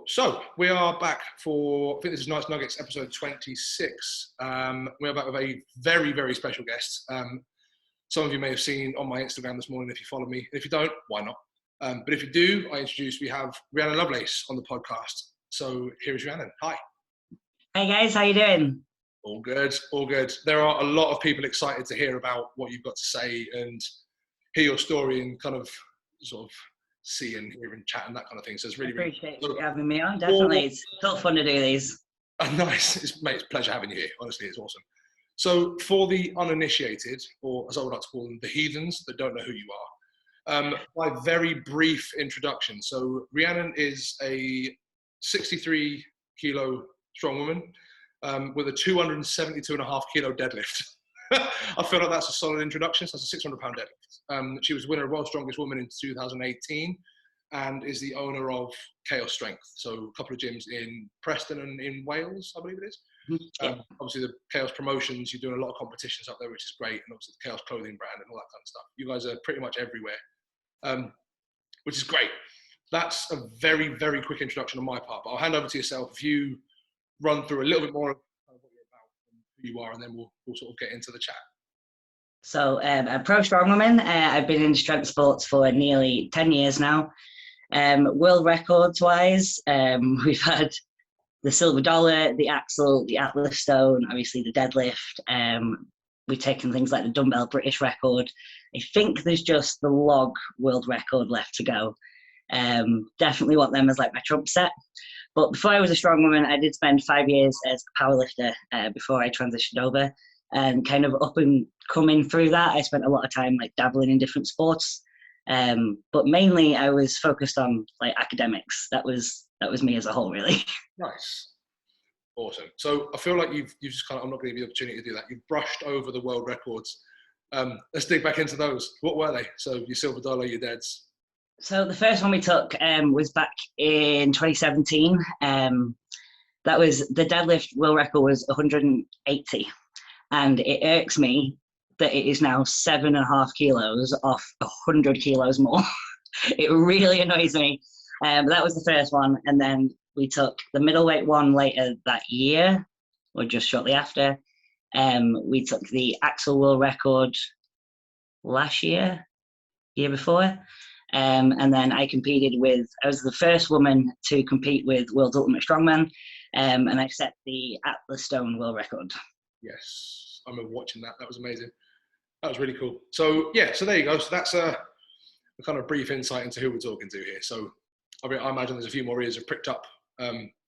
Cool. So we are back for, I think this is Nice Nuggets episode 26. We are back with a very, very special guest. Some of you may have seen on my Instagram this morning if you follow me. If you don't, why not? But if you do, we have Rihanna Lovelace on the podcast. So here is Rhiannon. Hi. Hey guys, how you doing? All good, all good. There are a lot of people excited to hear about what you've got to say and hear your story and kind of sort of see and hear and chat and that kind of thing. So it's really, I appreciate you having me on. Definitely, it's still fun to do these. Nice, mate. It's a pleasure having you here. Honestly, it's awesome. So for the uninitiated, or as I would like to call them, the heathens that don't know who you are, my very brief introduction. So Rhiannon is a 63 kilo strong woman with a 272.5 kilo deadlift. I feel like that's a solid introduction. So that's a 600 pound deadlift. She was the winner of World's Strongest Woman in 2018 and is the owner of Kaos Strength. So a couple of gyms in Preston and in Wales, I believe it is. Obviously the Kaos promotions, you're doing a lot of competitions up there, which is great. And obviously the Kaos clothing brand and all that kind of stuff. You guys are pretty much everywhere, which is great. That's a very, very quick introduction on my part, but I'll hand over to yourself. If you run through a little bit more of what you're about and who you are, and then we'll sort of get into the chat. So a pro strongwoman. I've been in strength sports for nearly 10 years now. World records wise, we've had the silver dollar, the axle, the Atlas stone, obviously the deadlift. We've taken things like the dumbbell British record. I think there's just the log world record left to go. Definitely want them as like my trump set. But before I was a strong woman, I did spend 5 years as a powerlifter before I transitioned over. And kind of up and coming through that, I spent a lot of time like dabbling in different sports. But mainly I was focused on like academics. That was me as a whole, really. Nice. Awesome. So I feel like you've just kind of, I'm not going to give you the opportunity to do that. You've brushed over the world records. Let's dig back into those. What were they? So your silver dollar, your deads. So the first one we took was back in 2017. That was the deadlift world record was 180. And it irks me that it is now 7.5 kilos off 100 kilos more. It really annoys me. But that was the first one. And then we took the middleweight one later that year, or just shortly after. We took the axle world record last year before. And then I was the first woman to compete with World's Ultimate Strongman. And I set the Atlas Stone world record. Yes, I remember watching that. That was amazing. That was really cool. So yeah, so there you go. So that's a kind of brief insight into who we're talking to here. So I imagine there's a few more ears have pricked up,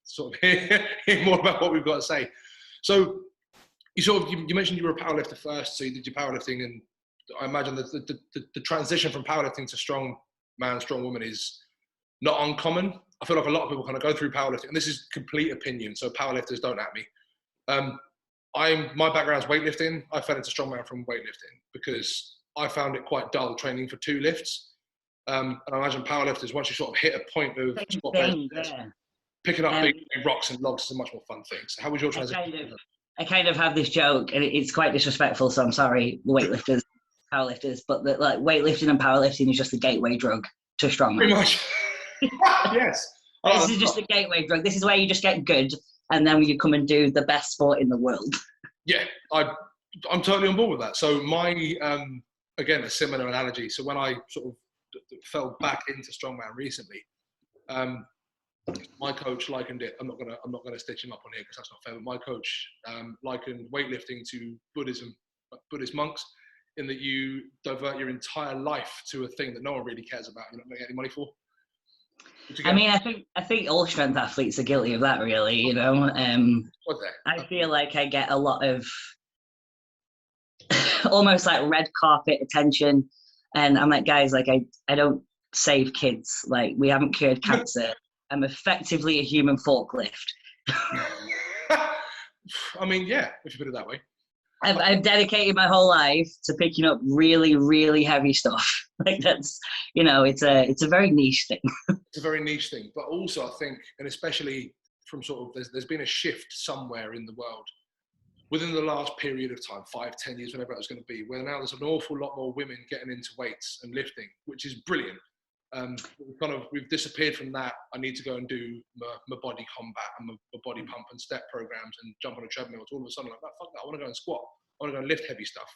sort of hear more about what we've got to say. So you mentioned you were a powerlifter first, so you did your powerlifting, and I imagine that the transition from powerlifting to strong man, strong woman is not uncommon. I feel like a lot of people kind of go through powerlifting, and this is complete opinion, so powerlifters don't at me. My background is weightlifting. I fell into strongman from weightlifting because I found it quite dull training for 2 lifts. And I imagine powerlifters, once you sort of hit a point of picking up big rocks and logs is a much more fun thing. So how was your transition? I kind of have this joke, and it's quite disrespectful, so I'm sorry, weightlifters, powerlifters, but like weightlifting and powerlifting is just the gateway drug to strongman. Pretty much. Yes. This is just a gateway drug. This is where you just get good, and then you come and do the best sport in the world. Yeah, I'm totally on board with that. So my, again, a similar analogy. So when I sort of fell back into strongman recently, my coach likened it. I'm not gonna stitch him up on here because that's not fair. But my coach likened weightlifting to Buddhism, Buddhist monks, in that you divert your entire life to a thing that no one really cares about. You're not going to get any money for. I mean, I think all strength athletes are guilty of that, really. You know, I feel like I get a lot of almost like red carpet attention, and I'm like, guys, like I don't save kids. Like, we haven't cured cancer. I'm effectively a human forklift. I mean, yeah, if you put it that way. I've dedicated my whole life to picking up really, really heavy stuff. Like that's, you know, it's a very niche thing. It's a very niche thing, but also I think, and especially from sort of, there's been a shift somewhere in the world within the last period of time, 5-10 years, whenever it was going to be, where now there's an awful lot more women getting into weights and lifting, which is brilliant. We've disappeared from that. I need to go and do my body combat and my body pump and step programs and jump on a treadmill. It's all of a sudden like, fuck that, I want to go and squat. I want to go and lift heavy stuff.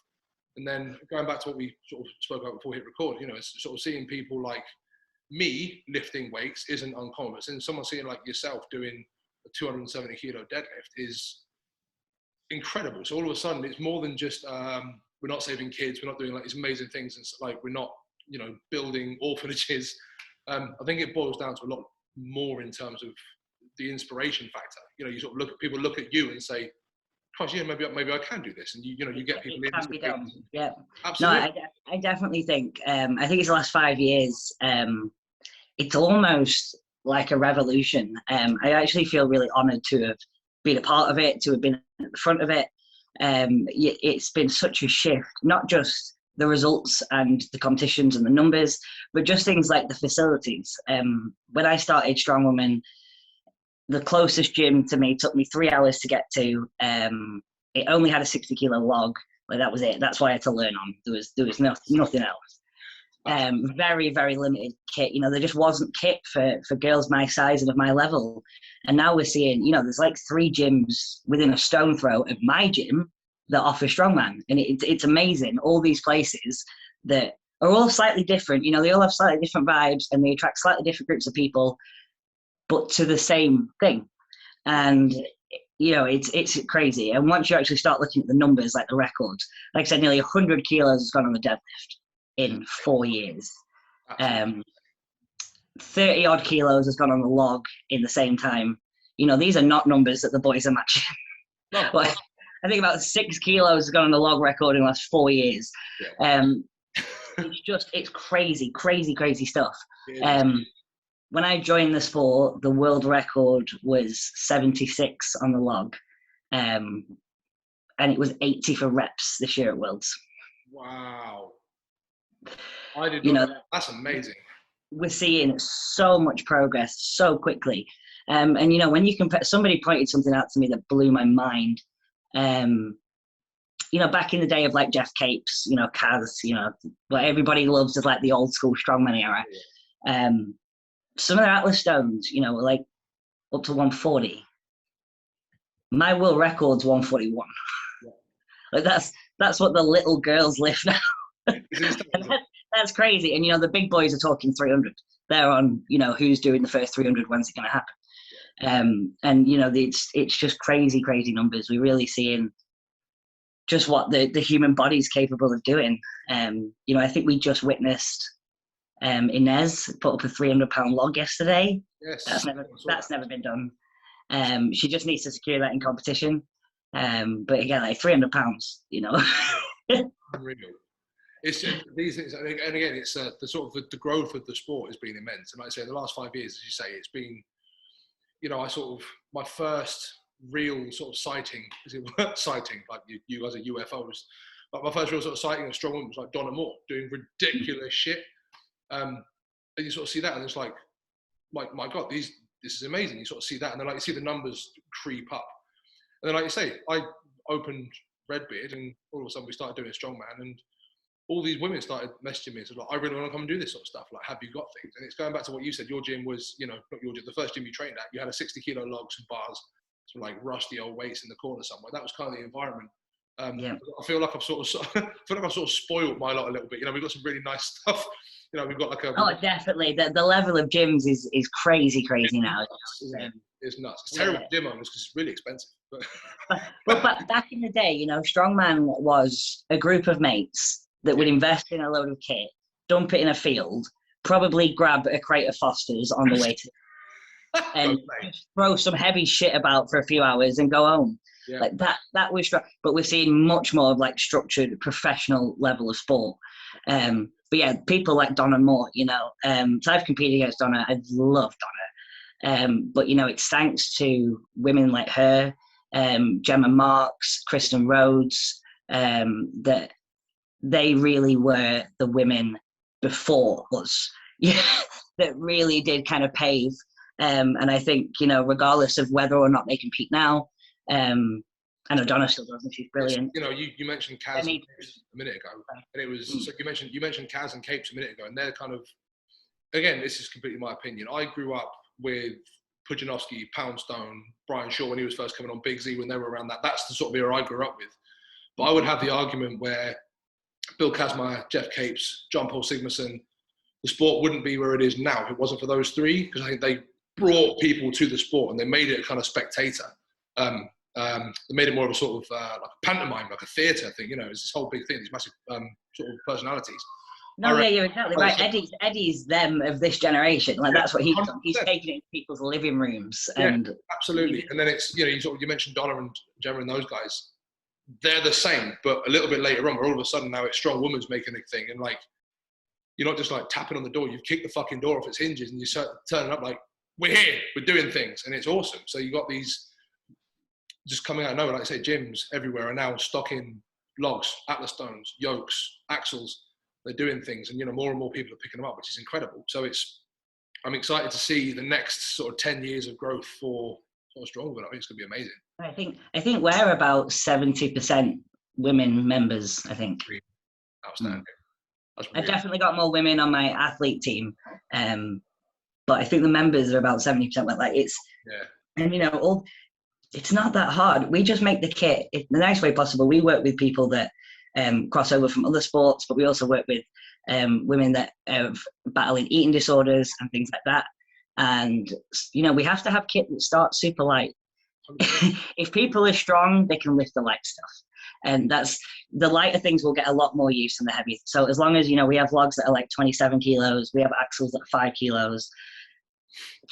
And then going back to what we sort of spoke about before we hit record, it's sort of seeing people like me lifting weights isn't uncommon. But seeing someone seeing like yourself doing a 270 kilo deadlift is incredible. So all of a sudden it's more than just, we're not saving kids. We're not doing like these amazing things. And like, we're not, building orphanages. I think it boils down to a lot more in terms of the inspiration factor. You sort of people look at you and say, gosh, yeah, maybe I can do this. And you get people it can be done. Yeah. Absolutely. No, I definitely think, I think it's the last 5 years, it's almost like a revolution. I actually feel really honored to have been a part of it, to have been at the front of it. It's been such a shift, not just the results and the competitions and the numbers, but just things like the facilities. When I started Strong Woman, the closest gym to me took me 3 hours to get to. It only had a 60 kilo log. Like, that was it. That's why I had to learn on. There was nothing else. Very, very limited kit. There just wasn't kit for girls my size and of my level. And now we're seeing, there's like 3 gyms within a stone throw of my gym that offer strongman. And it's amazing. All these places that are all slightly different. They all have slightly different vibes and they attract slightly different groups of people, but to the same thing. And, it's crazy. And once you actually start looking at the numbers, like the records, like I said, nearly 100 kilos has gone on the deadlift in 4 years. 30 odd kilos has gone on the log in the same time. These are not numbers that the boys are matching. No. Like, I think about 6 kilos has gone on the log record in the last 4 years. Yeah. It's crazy, crazy, crazy stuff. When I joined the sport, the world record was 76 on the log. And it was 80 for reps this year at Worlds. Wow. I did not know. That's amazing. We're seeing so much progress so quickly. And, when you compare, somebody pointed something out to me that blew my mind. Back in the day of like Jeff Capes, Kaz, what everybody loves is like the old school strongman era. Some of their Atlas stones, were like up to 140. My world record's 141. Yeah. Like that's what the little girls lift now. That's crazy. And, the big boys are talking 300. They're on, who's doing the first 300, when's it going to happen? And, it's just crazy, crazy numbers. We're really seeing just what the human body's capable of doing. I think we just witnessed Inez put up a 300-pound log yesterday. Yes. That's never been done. She just needs to secure that in competition. But again, like 300 pounds, Unreal. It's just these things, and again, it's the sort of the growth of the sport has been immense. And like I say, in the last 5 years, as you say, it's been, I sort of, my first real sort of sighting, sighting, like you guys are UFOs, but my first real sort of sighting of strong women was like Donna Moore doing ridiculous shit. And you sort of see that, and it's like my God, this is amazing. You sort of see that, and then like you see the numbers creep up, and then like you say, I opened Redbeard, and all of a sudden we started doing strongman, and all these women started messaging me. So like, I really want to come and do this sort of stuff. Like, have you got things? And it's going back to what you said. Your gym was, not your gym. The first gym you trained at, you had a 60 kilo log, some bars, some like rusty old weights in the corner somewhere. That was kind of the environment. Yeah. I feel like I've sort of spoiled my lot a little bit. We've got some really nice stuff. We've got like a. Oh, definitely. The level of gyms is crazy now. It's nuts. It's terrible gym owners because it's really expensive. But back in the day, strongman was a group of mates that would invest in a load of kit, dump it in a field, probably grab a crate of Fosters on the way to, and just throw some heavy shit about for a few hours and go home. Yeah. Like that was, but we're seeing much more of like structured, professional level of sport. But yeah, people like Donna Moore, so I've competed against Donna. I love Donna. But it's thanks to women like her, Gemma Marks, Kristen Rhodes, that they really were the women before us, that really did kind of pave. And I think, regardless of whether or not they compete now, I know Donna still does, and she's brilliant. You mentioned Kaz and Capes a minute ago, and it was so you mentioned Kaz and Capes a minute ago, and they're kind of again, this is completely my opinion. I grew up with Pudzianowski, Poundstone, Brian Shaw when he was first coming on, Big Z when they were around that. That's the sort of era I grew up with. But I would have the argument where Bill Kazmaier, Jeff Capes, John Paul Sigmarsson, the sport wouldn't be where it is now if it wasn't for those three, because I think they brought people to the sport and they made it a kind of spectator. They made it more of a sort of like a pantomime, like a theatre thing. You know, it's this whole big thing, these massive sort of personalities. No, yeah, you're exactly right. Eddie's them of this generation. Like that's what he's done. He's taken it into people's living rooms. And yeah, absolutely. And then it's, you know, you mentioned Donna and Gemma and those guys. They're the same, but a little bit later on, where all of a sudden now it's strong woman's making a thing, and like you're not just like tapping on the door. You've kicked the fucking door off its hinges, and you start turning up like, we're here, we're doing things, and it's awesome. So you got these just coming out of nowhere, like I say, gyms everywhere are now stocking logs, Atlas stones, yokes, axles. They're doing things, and you know, more and more people are picking them up, which is incredible. So I'm excited to see the next sort of 10 years of growth for Strongwood. I think it's going to be amazing. I think we're about 70% women members. I think. Outstanding. I've definitely got more women on my athlete team, but I think the members are about 70%. Like it's, and you know, it's not that hard. We just make the kit in the nice way possible. We work with people that cross over from other sports, but we also work with women that have battling eating disorders and things like that. And, you know, we have to have kit that starts super light. If people are strong, they can lift the light stuff. And that's the lighter things will get a lot more use than the heavy. So as long as, you know, we have logs that are like 27 kilos, we have axles that are 5 kilos,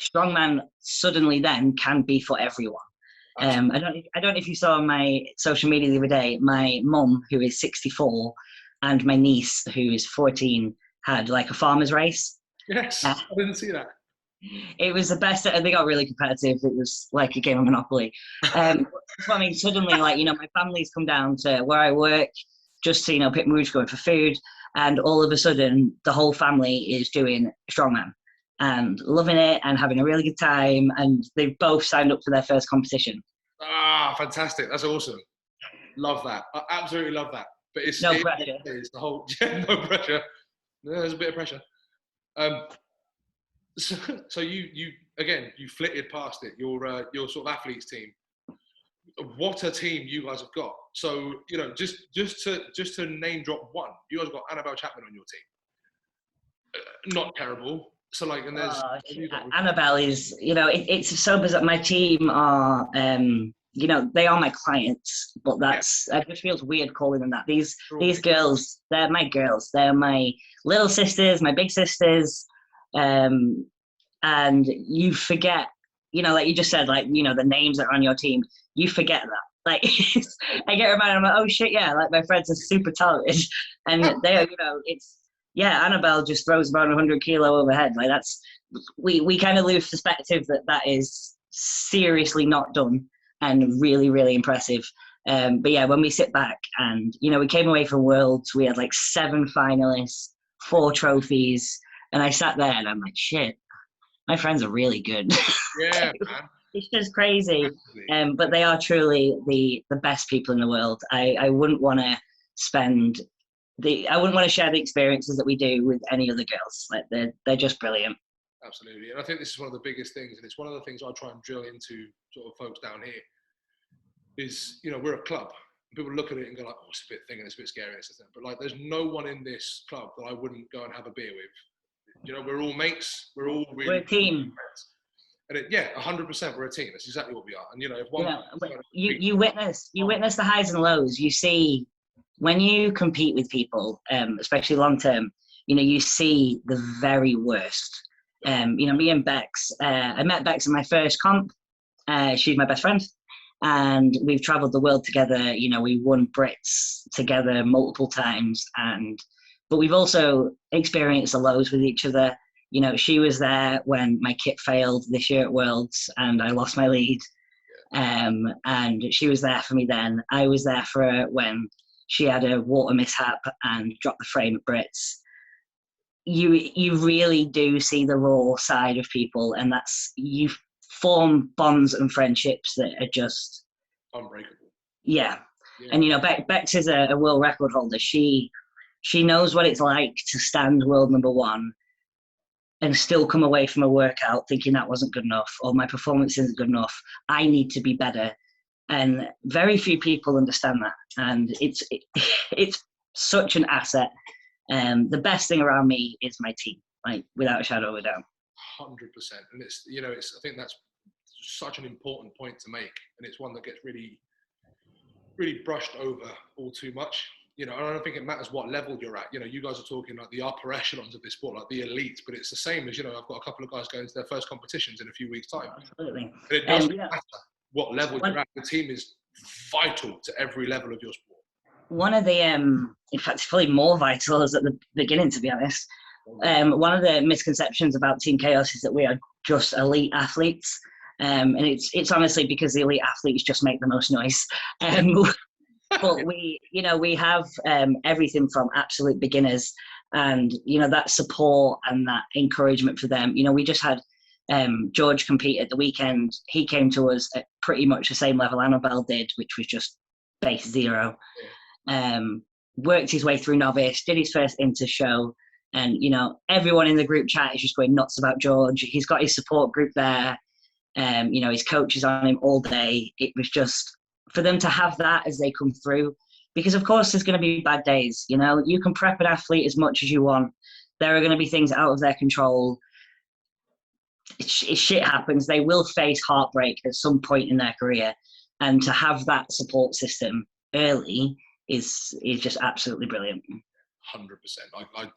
strongman suddenly then can be for everyone. I don't know if you saw my social media the other day, my mum, who is 64, and my niece, who is 14, had like a farmer's race. Yes, I didn't see that. It was the best. They got really competitive. It was like a game of Monopoly. So I mean, suddenly, like, you know, my family's come down to where I work just to, you know, pick Rouge going for food. And all of a sudden, the whole family is doing strongman and loving it and having a really good time. And they've both signed up for their first competition. Ah, fantastic. That's awesome. Love that. I absolutely love that. But it's no pressure. It's the whole, no pressure. There's a bit of pressure. So you again, you flitted past it. Your sort of athletes team. What a team you guys have got. So, you know, just to name drop one, you guys have got Annabelle Chapman on your team. Not terrible. So like, and there's Annabelle is, you know, it's so bizarre. My team are, you know, they are my clients, but that's it just feels weird calling them that. These girls, they're my girls. They're my little sisters, my big sisters. And you forget, you know, like you just said, like, you know, the names that are on your team, you forget that. Like, I get reminded, I'm like, oh shit, yeah, like my friends are super talented. And they are, you know, Annabelle just throws about 100 kilo overhead. Like that's, we kind of lose perspective that is seriously not done and really, really impressive. But yeah, when we sit back and, you know, we came away from Worlds, we had like 7 finalists, 4 trophies. And I sat there and I'm like, shit, my friends are really good. Yeah, man. It's just crazy. But they are truly the best people in the world. I wouldn't want to share the experiences that we do with any other girls. Like they're just brilliant. Absolutely. And I think this is one of the biggest things, and it's one of the things I try and drill into sort of folks down here is, you know, we're a club. People look at it and go like, oh, it's a bit thing and it's a bit scary. But like, there's no one in this club that I wouldn't go and have a beer with. You know, we're all mates. We're all really we're a team. And 100%, we're a team. That's exactly what we are. And you know, if one, you witness the highs and lows. You see when you compete with people, especially long term. You know, you see the very worst. You know, me and Bex. I met Bex in my first comp. She's my best friend, and we've travelled the world together. You know, we won Brits together multiple times, but we've also experienced the lows with each other. You know, she was there when my kit failed this year at Worlds and I lost my lead. And she was there for me then. I was there for her when she had a water mishap and dropped the frame at Brits. You really do see the raw side of people, and you form bonds and friendships that are just unbreakable. Yeah. And you know, Bex is a world record holder. She knows what it's like to stand world number 1 and still come away from a workout thinking that wasn't good enough, or my performance isn't good enough. I need to be better. And very few people understand that. And it's such an asset. The best thing around me is my team, like without a shadow of a doubt. 100%. And it's, you know, I think that's such an important point to make. And it's one that gets really, really brushed over all too much. You know, I don't think it matters what level you're at. You know, you guys are talking like the upper echelons of this sport, like the elite, but it's the same as, you know, I've got a couple of guys going to their first competitions in a few weeks' time. Absolutely. And it doesn't matter what level you're at. The team is vital to every level of your sport. One of the, in fact, it's probably more vital as at the beginning, to be honest. One of the misconceptions about Team Kaos is that we are just elite athletes. And it's honestly because the elite athletes just make the most noise. But we, you know, we have everything from absolute beginners, and, you know, that support and that encouragement for them. You know, we just had George compete at the weekend. He came to us at pretty much the same level Annabelle did, which was just base 0. Worked his way through novice, did his first Insta show, and, you know, everyone in the group chat is just going nuts about George. He's got his support group there. You know, his coach is on him all day. It was just, for them to have that as they come through, because of course there's going to be bad days. You know, you can prep an athlete as much as you want. There are going to be things out of their control. Shit happens. They will face heartbreak at some point in their career, and to have that support system early is just absolutely brilliant. 100%. I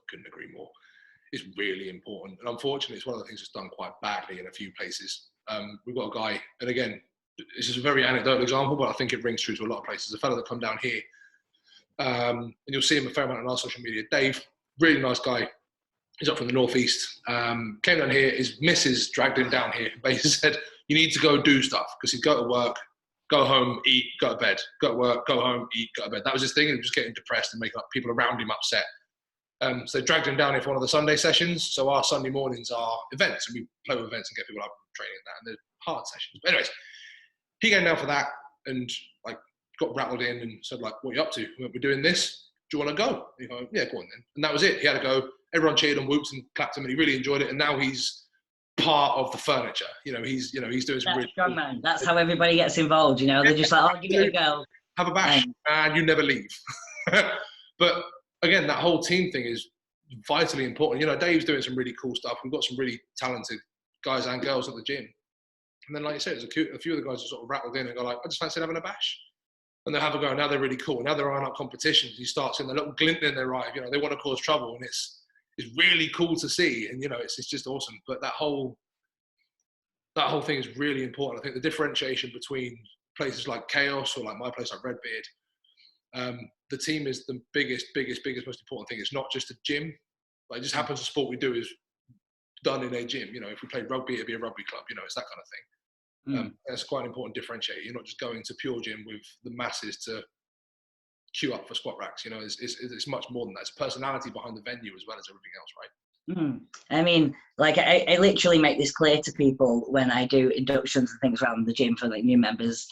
couldn't agree more. It's really important, and unfortunately, it's one of the things that's done quite badly in a few places. We've got a guy, and again, this is a very anecdotal example, but I think it rings true to a lot of places. A fellow that come down here, and you'll see him a fair amount on our social media. Dave, really nice guy. He's up from the northeast. Came down here. His missus dragged him down here. Basically said, "You need to go do stuff," because he'd go to work, go home, eat, go to bed. Go to work, go home, eat, go to bed. That was his thing. And he was just getting depressed and making people around him upset. So they dragged him down here for one of the Sunday sessions. So our Sunday mornings are events, and we play with events and get people up and training and that. And they're hard sessions. But anyways, he came down for that and like got rattled in and said, like, "What are you up to? We're doing this. Do you want to go?" And he go, "Yeah, go on then." And that was it. He had to go. Everyone cheered and whooped and clapped him, and he really enjoyed it. And now he's part of the furniture. He's doing some really strong, man. That's how everybody gets involved. You know, they're just like, "I'll give it a go. Have a bash, and you never leave." But again, that whole team thing is vitally important. You know, Dave's doing some really cool stuff. We've got some really talented guys and girls at the gym. And then, like you said, there's a few of the guys are sort of rattled in and go like, "I just fancy having a bash." And they'll have a go. Now they're really cool. Now they're eyeing up competitions. You start seeing the little glint in their eye. You know, they want to cause trouble, and it's really cool to see. And, you know, it's just awesome. But that whole thing is really important. I think the differentiation between places like Kaos or like my place like Redbeard, the team is the biggest, most important thing. It's not just a gym. Like, it just happens the sport we do is done in a gym. You know, if we played rugby, it'd be a rugby club. You know, it's that kind of thing. That's quite an important differentiator. You're not just going to pure gym with the masses to queue up for squat racks. You know, it's much more than that. It's personality behind the venue as well as everything else, right? I mean, like, I literally make this clear to people when I do inductions and things around the gym for like new members.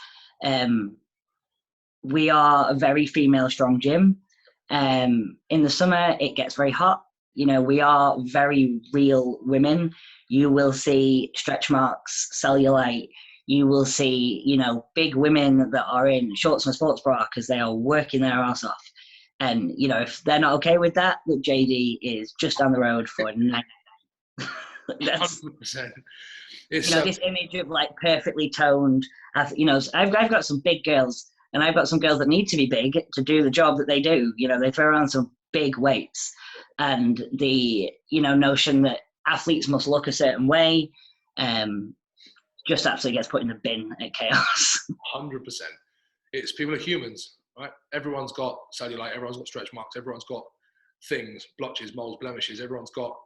We are a very female strong gym. In the summer, it gets very hot. You know, we are very real women. You will see stretch marks, cellulite. You will see, you know, big women that are in shorts and a sports bra because they are working their ass off. And, you know, if they're not okay with that, look, JD is just down the road for 9. That's 100%. It's, you know, this image of like perfectly toned, you know, I've got some big girls, and I've got some girls that need to be big to do the job that they do. You know, they throw around some big weights, and the, you know, notion that athletes must look a certain way just absolutely gets put in the bin at Kaos. 100%. It's, people are humans, right? Everyone's got cellulite, everyone's got stretch marks, everyone's got things, blotches, moles, blemishes, everyone's got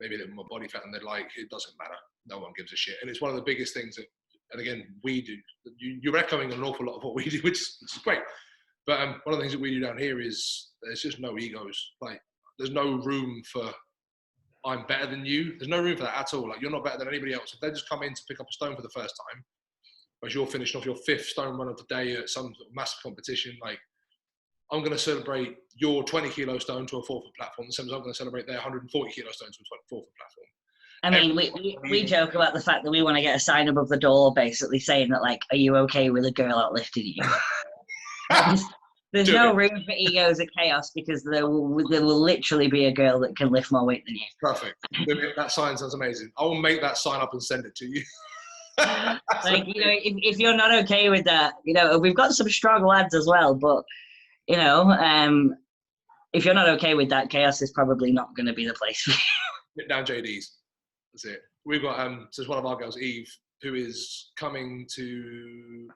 maybe a little more body fat, and they're like, it doesn't matter. No one gives a shit. And it's one of the biggest things that, and again, we do. You're echoing an awful lot of what we do, which is great. But one of the things that we do down here is there's just no egos. Like, there's no room for I'm better than you. There's no room for that at all. Like, you're not better than anybody else. If they just come in to pick up a stone for the first time, whereas you're finishing off your 5th stone run of the day at some sort of massive competition, like, I'm going to celebrate your 20 kilo stone to a 4-foot platform, the same as I'm going to celebrate their 140 kilo stone to a 4-foot platform. I mean, we joke about the fact that we want to get a sign above the door basically saying that, like, are you okay with a girl outlifting you? There's no room for egos at Kaos because there will literally be a girl that can lift more weight than you. Perfect. That sign sounds amazing. I will make that sign up and send it to you. Like, you know, if you're not okay with that, you know, we've got some strong lads as well, but, you know, if you're not okay with that, Kaos is probably not going to be the place for you. Get down JD's. That's it. We've got, so it's one of our girls, Eve, who is coming to,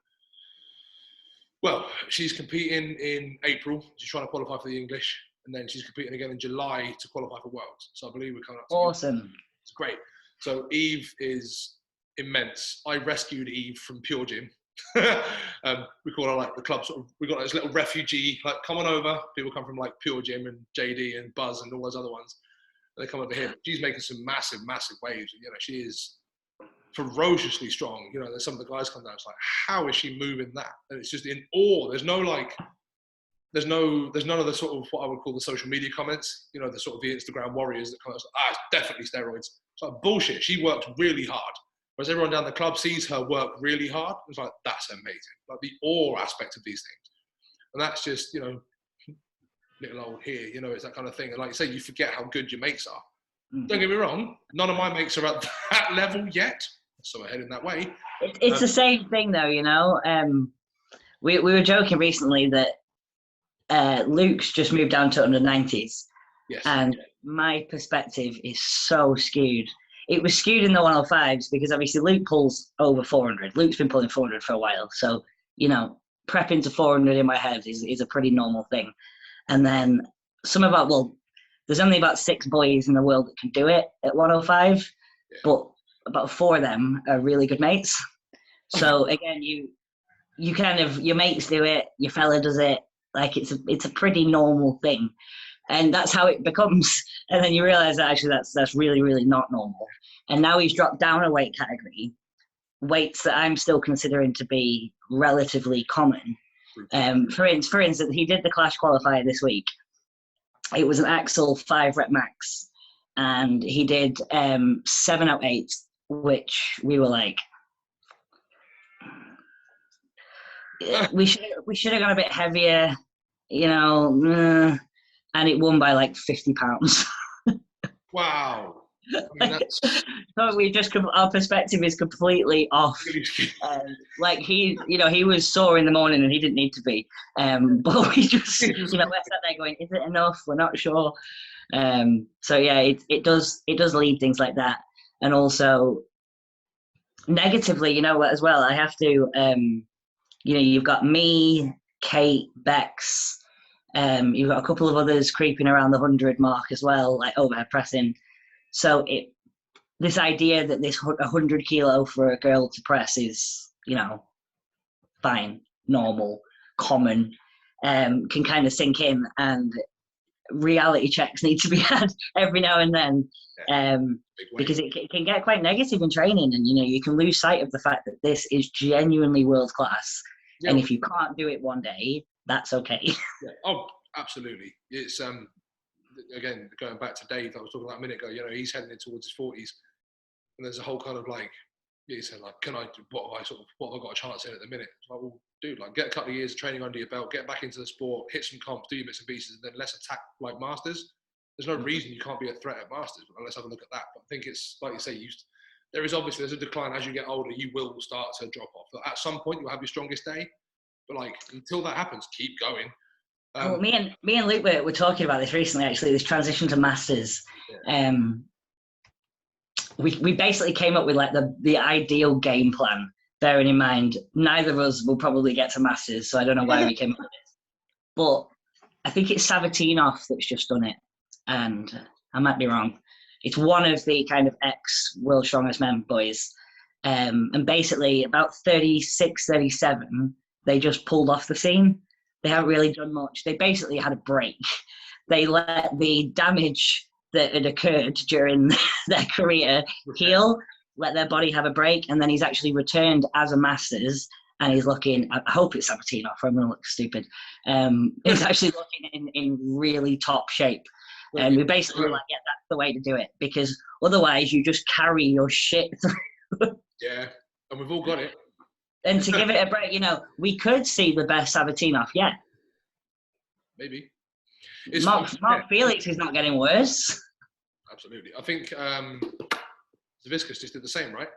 well, she's competing in April. She's trying to qualify for the English. And then she's competing again in July to qualify for Worlds. So I believe we're coming up to Awesome. It's great. So Eve is immense. I rescued Eve from Pure Gym. We call her like the club sort of, we got this little refugee, like, come on over. People come from like Pure Gym and JD and Buzz and all those other ones. And they come over here. She's making some massive, massive waves. You know, she is ferociously strong. You know, there's some of the guys come down. It's like, how is she moving that? And it's just in awe. There's no like, there's none of the sort of what I would call the social media comments. You know, the sort of the Instagram warriors that come out, it's definitely steroids. It's like bullshit. She worked really hard. Whereas everyone down the club sees her work really hard. It's like, that's amazing. Like the awe aspect of these things. And that's just, you know, little old here, you know, it's that kind of thing. And like you say, you forget how good your mates are. Don't get me wrong, none of my mates are at that level yet. So we're heading that way. It's the same thing though, you know. We were joking recently that Luke's just moved down to under 90s. Yes. And my perspective is so skewed. It was skewed in the 105s because obviously Luke pulls over 400. Luke's been pulling 400 for a while. So, you know, prepping to 400 in my head is a pretty normal thing. And then there's only about 6 boys in the world that can do it at 105, but about 4 of them are really good mates. So again, you kind of, your mates do it, your fella does it, like it's a pretty normal thing. And that's how it becomes. And then you realize that actually that's really, really not normal. And now he's dropped down a weight category, weights that I'm still considering to be relatively common. For instance, he did the Clash qualifier this week. It was an Axel 5 rep max, and he did 7 out 8, which we were like, we should have gone a bit heavier, you know. And it won by like 50 pounds. Wow. I mean, so our perspective is completely off. Like he was sore in the morning and he didn't need to be. But we just, you know, we're sat there going, is it enough? We're not sure. So yeah, it does lead things like that. And also negatively, you know, as well, I have to, you know, you've got me, Kate, Bex, you've got a couple of others creeping around the 100 mark as well, like overhead pressing. So this idea that this 100 kilo for a girl to press is, you know, fine, normal, common, can kind of sink in, and reality checks need to be had every now and then, because it can get quite negative in training, and, you know, you can lose sight of the fact that this is genuinely world class. Yeah. And if you can't do it one day, that's okay. Yeah. Oh, absolutely. It's again, going back to Dave, I was talking about a minute ago, you know, he's heading in towards his 40s, and there's a whole kind of like, he said, like, what have I got a chance in at the minute? It's like, well, dude, like, get a couple of years of training under your belt, get back into the sport, hit some comps, do your bits and pieces, and then let's attack like Masters. There's no reason you can't be a threat at Masters, but let's have a look at that. But I think it's, like you say, there's a decline as you get older, you will start to drop off. But at some point, you'll have your strongest day, but like, until that happens, keep going. Well, me and Luke were talking about this recently, actually, this transition to Masters. Yeah. We basically came up with like the ideal game plan, bearing in mind neither of us will probably get to Masters, so I don't know why we came up with it. But I think it's Savatinov that's just done it, and I might be wrong. It's one of the kind of ex-World Strongest Men boys. And basically about 36, 37, they just pulled off the scene. They haven't really done much. They basically had a break. They let the damage that had occurred during their career heal, let their body have a break, and then he's actually returned as a Masters and he's looking, I hope it's Sabatino, or I'm going to look stupid. He's actually looking in really top shape. And we basically were like, yeah, that's the way to do it, because otherwise you just carry your shit through. Yeah, and we've all got it. And to give it a break, we could see the best Sabatino yet. Maybe. Mark Felix is not getting worse. Absolutely. I think Zaviskas just did the same, right?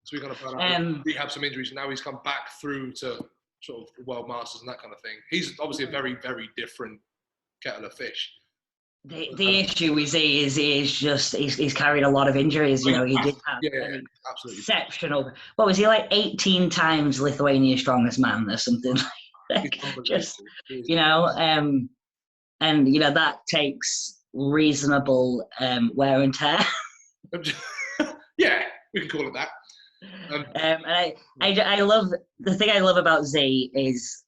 So we kind of found out he had some injuries, and now he's come back through to sort of World Masters and that kind of thing. He's obviously a very, very different kettle of fish. The issue we see is he's carried a lot of injuries. He did have an exceptional. What was he like? 18 times Lithuania's strongest man or something like just and that takes reasonable wear and tear. Yeah, we can call it that. And I love the thing I love about Z is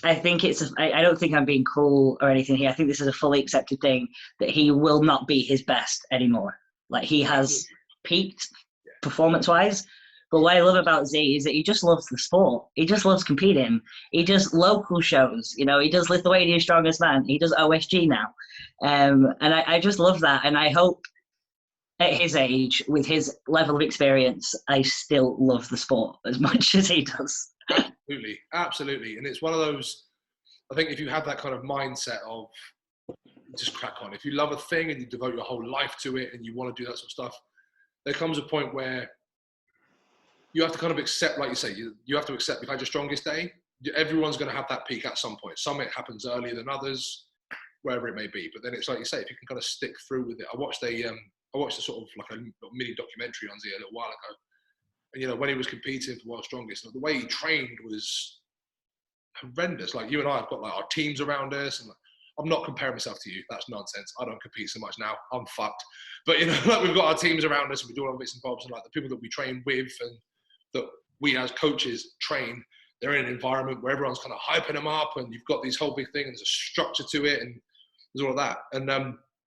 I think I don't think I'm being cruel or anything here. I think this is a fully accepted thing that he will not be his best anymore. Like, he has peaked performance-wise. But what I love about Z is that he just loves the sport. He just loves competing. He does local shows. He does Lithuania's Strongest Man. He does OSG now. And I just love that. And I hope at his age, with his level of experience, I still love the sport as much as he does. Absolutely. And it's one of those, I think if you have that kind of mindset of just crack on, if you love a thing and you devote your whole life to it and you want to do that sort of stuff, there comes a point where you have to kind of accept, like you say, you have to accept if I had your strongest day, everyone's going to have that peak at some point. Some it happens earlier than others, wherever it may be. But then it's like you say, if you can kind of stick through with it. I watched a sort of like a mini documentary on Z a little while ago. And, when he was competing for World's Strongest, the way he trained was horrendous. Like, you and I have got like our teams around us, and I'm not comparing myself to you. That's nonsense. I don't compete so much now. I'm fucked. But, like, we've got our teams around us, and we do all our bits and bobs, and like the people that we train with and that we as coaches train, they're in an environment where everyone's kind of hyping them up, and you've got this whole big thing, and there's a structure to it, and there's all of that. And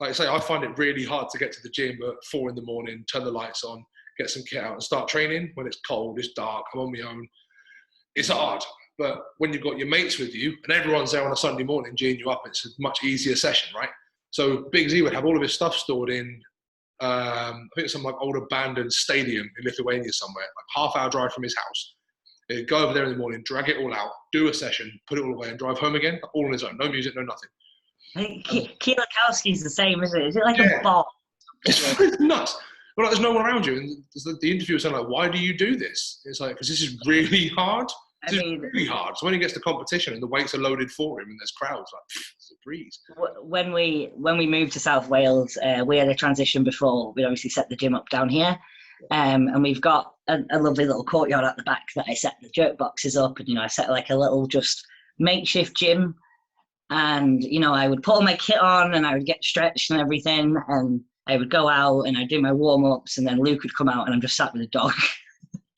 like I say, I find it really hard to get to the gym at 4 a.m, turn the lights on, get some kit out and start training when it's cold, it's dark, I'm on my own. It's hard. But when you've got your mates with you and everyone's there on a Sunday morning geeing you up, it's a much easier session, right? So Big Z would have all of his stuff stored in, I think some like old abandoned stadium in Lithuania somewhere, like half-hour drive from his house. He'd go over there in the morning, drag it all out, do a session, put it all away and drive home again, all on his own. No music, no nothing. I think Kielikowski's the same, isn't it? Is it like a bar? It's nuts. But like, there's no one around you. And the interviewer was saying, like, why do you do this? It's like, because this is really hard. This is really hard. So when he gets to competition and the weights are loaded for him and there's crowds, like, it's a breeze. When we moved to South Wales, we had a transition before. We obviously set the gym up down here. And we've got a lovely little courtyard at the back that I set the jerk boxes up. And, I set like a little just makeshift gym. And, I would put all my kit on and I would get stretched and everything. And I would go out and I'd do my warm-ups, and then Luke would come out and I'm just sat with a dog.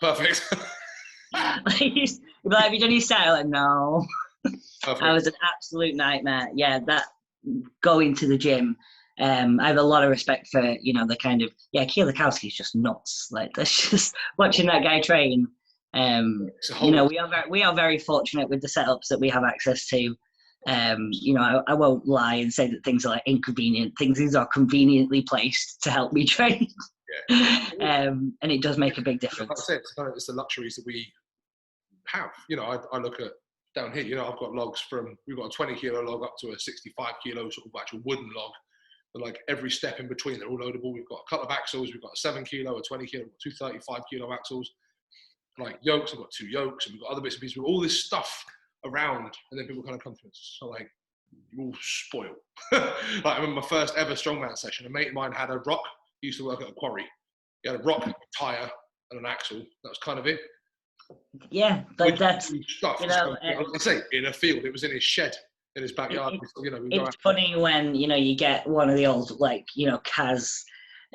Perfect. He'd be like, have you done your set? Like, no. Perfect. I was an absolute nightmare. Yeah, that going to the gym. I have a lot of respect for, the kind of, Kielikowski's just nuts. Like, that's just watching that guy train. We are very fortunate with the setups that we have access to. I won't lie and say that things are like inconvenient. Things are conveniently placed to help me train. Yeah. And it does make a big difference. Like I said, it's the luxuries that we have. I look at down here, I've got logs we've got a 20 kilo log up to a 65 kilo sort of actual wooden log. And like every step in between, they're all loadable. We've got a couple of axles. We've got a 7 kilo, a 20 kilo, 2 35 kilo axles. Like yokes, I've got 2 yokes, and we've got other bits and pieces with all this stuff around, and then people kind of come to us. So like, you're all spoiled. Like, I remember my first ever strongman session. A mate of mine had a rock. He used to work at a quarry. He had a rock, a tire, and an axle. That was kind of it. Yeah, but that's stuff. I'd say in a field. It was in his shed in his backyard. It's funny when you get one of the old Kaz.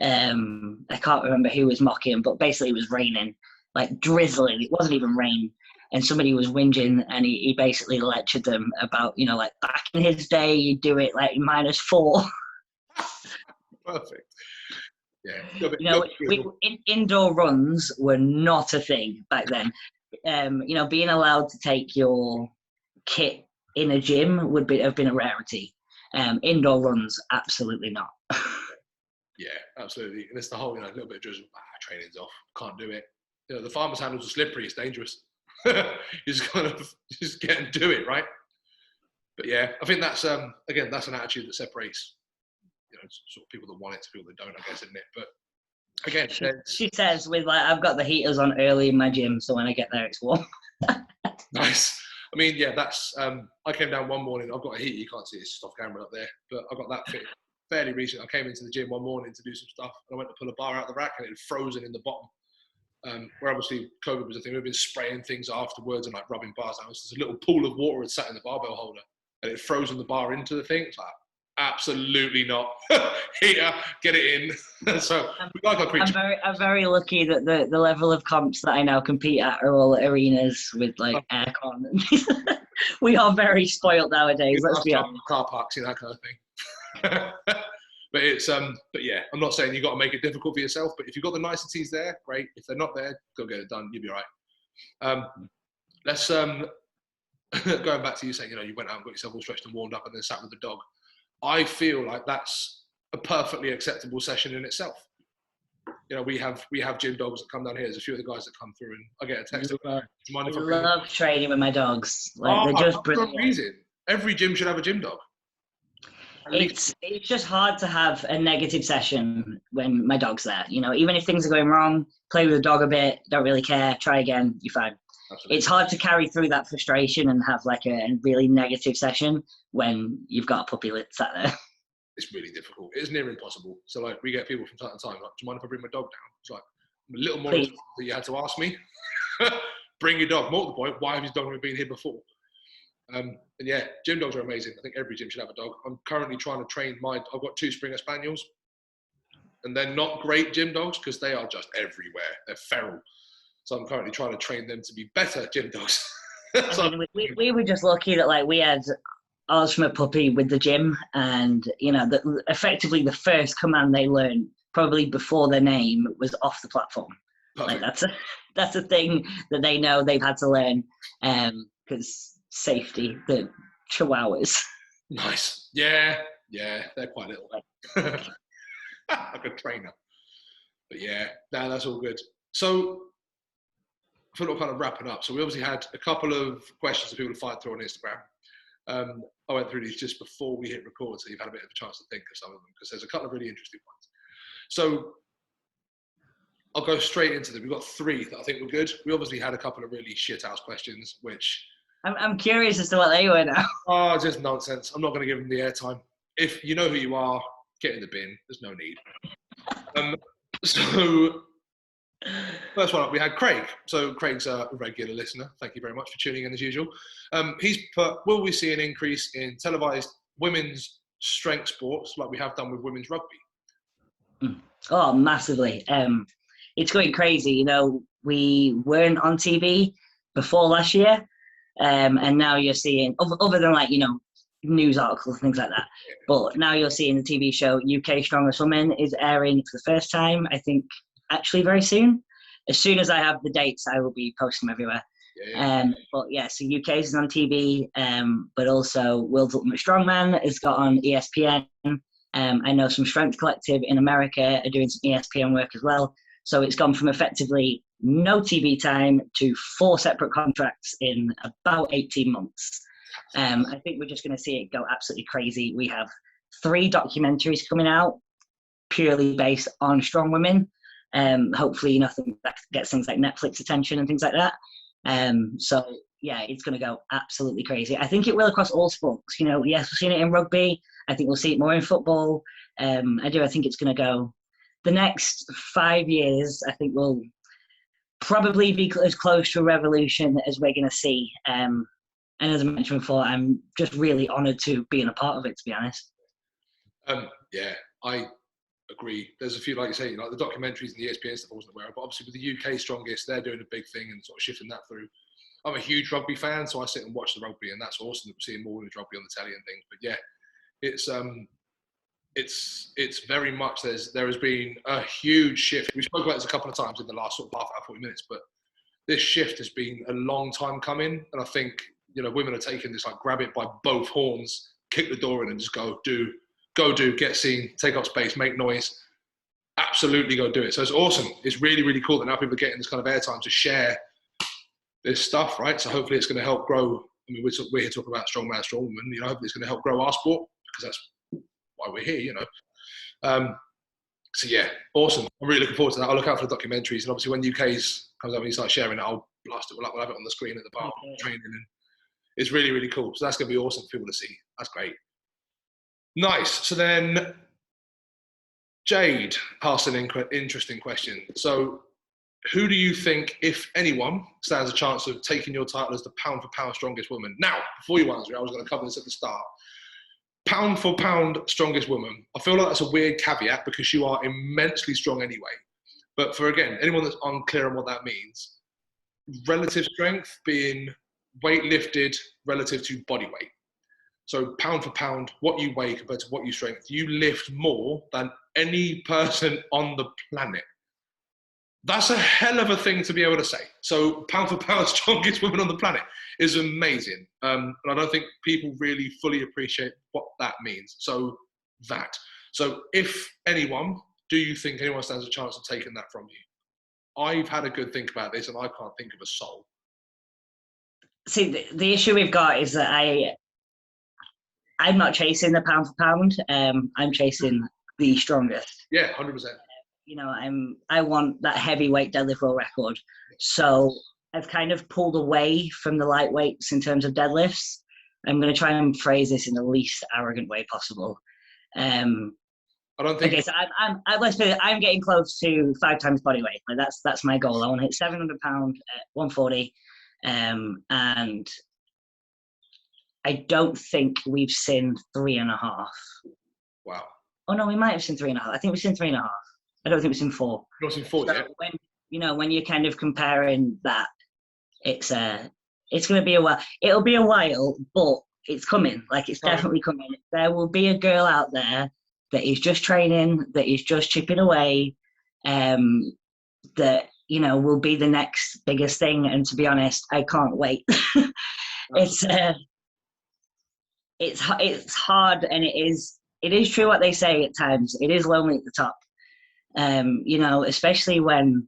I can't remember who was mocking, but basically it was raining, like drizzling. It wasn't even rain. And somebody was whinging, and he basically lectured them about, like back in his day, you'd do it like -4. Perfect. Yeah. Indoor runs were not a thing back then. you know, being allowed to take your kit in a gym have been a rarity. Indoor runs, absolutely not. Yeah, absolutely. And it's the whole, you know, a little bit of drizzle. Training's off. Can't do it. You know, the farmer's handles are slippery. It's dangerous. You just kind of just get and do it, right? But yeah, I think that's again, that's an attitude that separates, you know, sort of people that want it to people that don't, I guess, isn't it? But again, she says, with like, I've got the heaters on early in my gym, so when I get there, it's warm. Nice. I mean, yeah, that's. I came down one morning. I've got a heater. You can't see it, it's just off camera up there, but I got that fit fairly recent. I came into the gym one morning to do some stuff, and I went to pull a bar out of the rack, and it had frozen in the bottom. Where obviously COVID was a thing, we've been spraying things afterwards and like rubbing bars out. There's a little pool of water had sat in the barbell holder, and it frozen the bar into the thing. It's like, absolutely not. Heater, get it in. So I'm very lucky that the level of comps that I now compete at are all arenas with like aircon. We are very spoiled nowadays. Let's be honest. Car parks, you know, that kind of thing. But it's but yeah, I'm not saying you got to make it difficult for yourself, but if you've got the niceties there, great. If they're not there, go get it done. You'll be all right. Let's going back to you saying, you know, you went out and got yourself all stretched and warmed up and then sat with the dog. I feel like that's a perfectly acceptable session in itself. You know, we have gym dogs that come down here. There's a few of the guys that come through, and I get a text. I love training with my dogs. Like, they're just brilliant. Reason. Every gym should have a gym dog. It's just hard to have a negative session when my dog's there. You know, even if things are going wrong, play with the dog a bit, don't really care, try again, you're fine. Absolutely. It's hard to carry through that frustration and have like a really negative session when you've got a puppy sat there. It's really difficult. It's near impossible. So like, we get people from time to time like, do you mind if I bring my dog down? It's like, a little more that you had to ask me. Bring your dog. More to the point, why have his dog not been here before? And yeah, gym dogs are amazing. I think every gym should have a dog. I'm currently trying to train I've got 2 Springer Spaniels, and they're not great gym dogs because they are just everywhere. They're feral. So I'm currently trying to train them to be better gym dogs. I mean, we were just lucky that like we had ours from a puppy with the gym, and you know, effectively the first command they learned probably before their name was off the platform. Perfect. Like that's a thing that they know they've had to learn because safety, the chihuahuas. Nice. Yeah, they're quite little. Like a trainer. But yeah, no, that's all good. So I feel like kind of wrapping up. So we obviously had a couple of questions that people fired through on Instagram. I went through these just before we hit record, so you've had a bit of a chance to think of some of them, because there's a couple of really interesting ones. So I'll go straight into them. We've got 3 that I think were good. We obviously had a couple of really shit-house questions, which... I'm curious as to what they were now. Oh, just nonsense. I'm not going to give them the airtime. If you know who you are, get in the bin. There's no need. So, first one up, we had Craig. So Craig's a regular listener. Thank you very much for tuning in as usual. He's put, will we see an increase in televised women's strength sports like we have done with women's rugby? Oh, massively. It's going crazy. You know, we weren't on TV before last year. And now you're seeing, other than like, you know, news articles and things like that. But now you're seeing the TV show UK Strongest Women is airing for the first time, I think, actually very soon. As soon as I have the dates, I will be posting them everywhere. But yeah, so UK is on TV, but also World's Ultimate Strongman has got on ESPN. I know some Strength Collective in America are doing some ESPN work as well. So it's gone from effectively no TV time to 4 separate contracts in about 18 months. I think we're just going to see it go absolutely crazy. We have 3 documentaries coming out purely based on strong women. Hopefully nothing that gets things like Netflix attention and things like that. So yeah, it's going to go absolutely crazy. I think it will across all sports. You know, yes, we've seen it in rugby. I think we'll see it more in football. I think it's going to go the next 5 years. I think we'll probably be as close to a revolution as we're going to see. And as I mentioned before, I'm just really honoured to be a part of it, to be honest. Yeah, I agree. There's a few, like you say, like the documentaries and the ESPN stuff I wasn't aware of, but obviously with the UK Strongest, they're doing a big thing and sort of shifting that through. I'm a huge rugby fan, so I sit and watch the rugby, and that's awesome that we're seeing more women's rugby on the telly and things. But yeah, it's very much, there has been a huge shift. We spoke about this a couple of times in the last sort of half hour, 40 minutes, but this shift has been a long time coming. And I think, you know, women are taking this, like, grab it by both horns, kick the door in and just go do, get seen, take up space, make noise. Absolutely go do it. So it's awesome. It's really, really cool that now people are getting this kind of airtime to share this stuff, right? So hopefully it's going to help grow. I mean, we're here talking about strong man, strong woman. You know, hopefully it's going to help grow our sport, because that's why we're here, you know. So yeah, awesome. I'm really looking forward to that. I'll look out for the documentaries, and obviously when UK's comes up and you start sharing it, I'll blast it. We'll have it on the screen at the bar training, and it's really, really cool. So that's going to be awesome for people to see. That's great. Nice. So then Jade asked an interesting question. So who do you think, if anyone, stands a chance of taking your title as the pound for pound strongest woman? Now, before you answer it, I was going to cover this at the start. Pound for pound strongest woman. I feel like that's a weird caveat because you are immensely strong anyway. But for, again, anyone that's unclear on what that means, relative strength being weight lifted relative to body weight. So pound for pound, what you weigh compared to what you strength, you lift more than any person on the planet. That's a hell of a thing to be able to say. So pound for pound strongest woman on the planet is amazing. And I don't think people really fully appreciate what that means. So if anyone, do you think anyone stands a chance of taking that from you? I've had a good think about this and I can't think of a soul. See, the issue we've got is that I'm not chasing the pound for pound. I'm chasing the strongest. Yeah, 100%. You know, I want that heavyweight deadlift world record. So I've kind of pulled away from the lightweights in terms of deadlifts. I'm going to try and phrase this in the least arrogant way possible. I don't think. Okay, so let's put it, I'm getting close to 5 times body weight. Like that's my goal. I want to hit 700 pound at 140, and I don't think we've seen 3.5. Wow. Oh no, we might have seen 3.5. I think we've seen 3.5. I don't think we've seen 4. Not seen 4 yet. When you're kind of comparing that, it's going to be a while. It'll be a while, but it's coming. Like, it's definitely coming. There will be a girl out there that is just training, that is just chipping away, that, you know, will be the next biggest thing. And to be honest, I can't wait. It's hard, and it is true what they say at times. It is lonely at the top. You know, especially when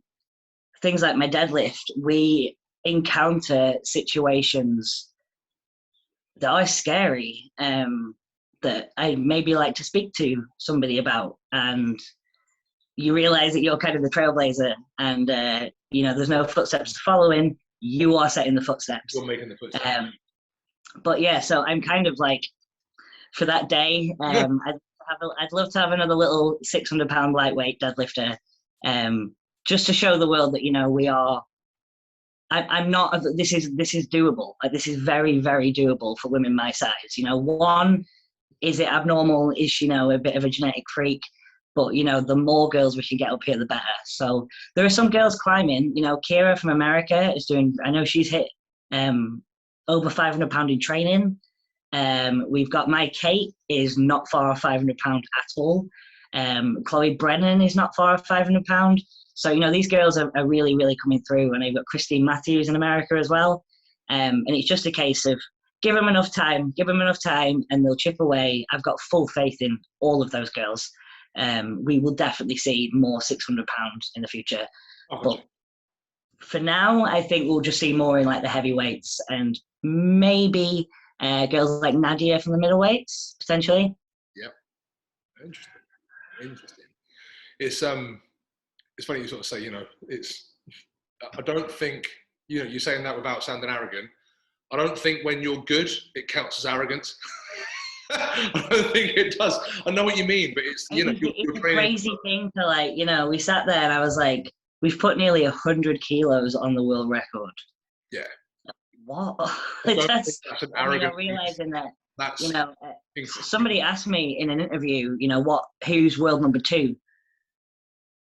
things like my deadlift, we encounter situations that are scary, that I maybe like to speak to somebody about, and you realize that you're kind of the trailblazer, and you know, there's no footsteps to follow in. You are setting the footsteps. You're making the footsteps. But yeah, so I'm kind of like, for that day, I'd love to have another little 600 pound lightweight deadlifter, just to show the world that, you know, we are. I'm not. This is doable. Like, this is very, very doable for women my size. You know, one, is it abnormal? Is she, you know, a bit of a genetic freak? But, you know, the more girls we can get up here, the better. So there are some girls climbing. You know, Kira from America is doing. I know she's hit over 500 pound in training. We've got my Kate is not far off 500 pound at all. Chloe Brennan is not far off 500 pound. So, you know, these girls are really, really coming through. And I've got Christine Matthews in America as well. And it's just a case of give them enough time, and they'll chip away. I've got full faith in all of those girls. We will definitely see more 600 pounds in the future. But for now, I think we'll just see more in like the heavyweights, and maybe girls like Nadia from the middleweights, potentially. Yep. Interesting. It's funny you sort of say, you know, I don't think, you know, you're saying that without sounding arrogant. I don't think when you're good, it counts as arrogance. I don't think it does. I know what you mean, but it's, you know, it's a crazy thing to, like, you know, we sat there and I was like, we've put nearly 100 kilos on the world record. Yeah. What? That's an arrogant. Realizing that, you know, somebody asked me in an interview, you know, who's world number 2?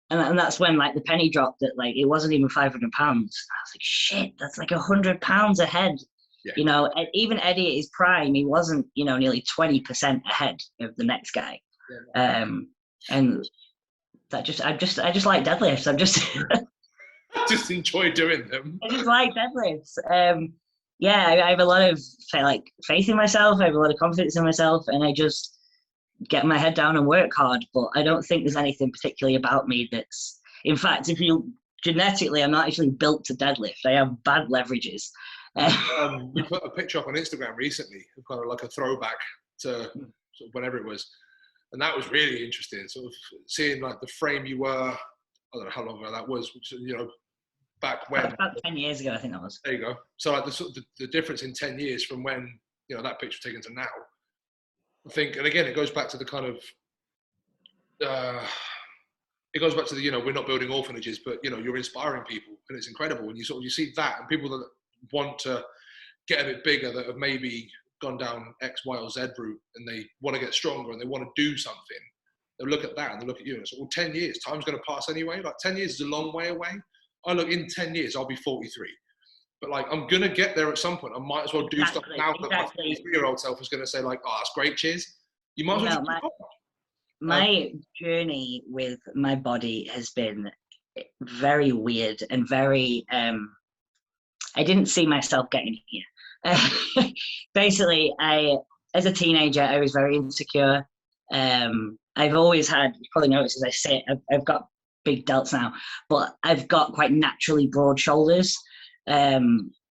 And that's when, like, the penny dropped that, like, it wasn't even 500 pounds. I was like, shit, that's like 100 pounds ahead. Yeah. You know, even Eddie at his prime, he wasn't, you know, nearly 20% ahead of the next guy. Yeah. And that I just like deadlifts. I'm just Just enjoy doing them. I just like deadlifts. Yeah, I have a lot of faith in myself. I have a lot of confidence in myself, and I just get my head down and work hard. But I don't think there's anything particularly about me that's. In fact, if you genetically, I'm not actually built to deadlift. I have bad leverages. We put a picture up on Instagram recently, kind of like a throwback to sort of whenever it was, and that was really interesting. Sort of seeing like the frame you were. I don't know how long ago that was. Back when about 10 years ago, I think that was. There you go. So like the difference in 10 years from when that picture was taken to now. I think, and again, it goes back to the kind of. It goes back to the we're not building orphanages, but you're inspiring people, and it's incredible when you see that, and people that want to get a bit bigger, that have maybe gone down X, Y, or Z route, and they want to get stronger and they want to do something. They'll look at that and they'll look at you and say, well, 10 years, time's going to pass anyway. Like 10 years is a long way away. I look, in 10 years, I'll be 43. But like, I'm going to get there at some point. I might as well do stuff now that my 43-year-old self is going to say like, oh, that's great, cheers. You might as well my journey with my body has been very weird and very, I didn't see myself getting here. Basically, as a teenager, I was very insecure. I've always had, you probably noticed as I say, I've got big delts now, but I've got quite naturally broad shoulders. I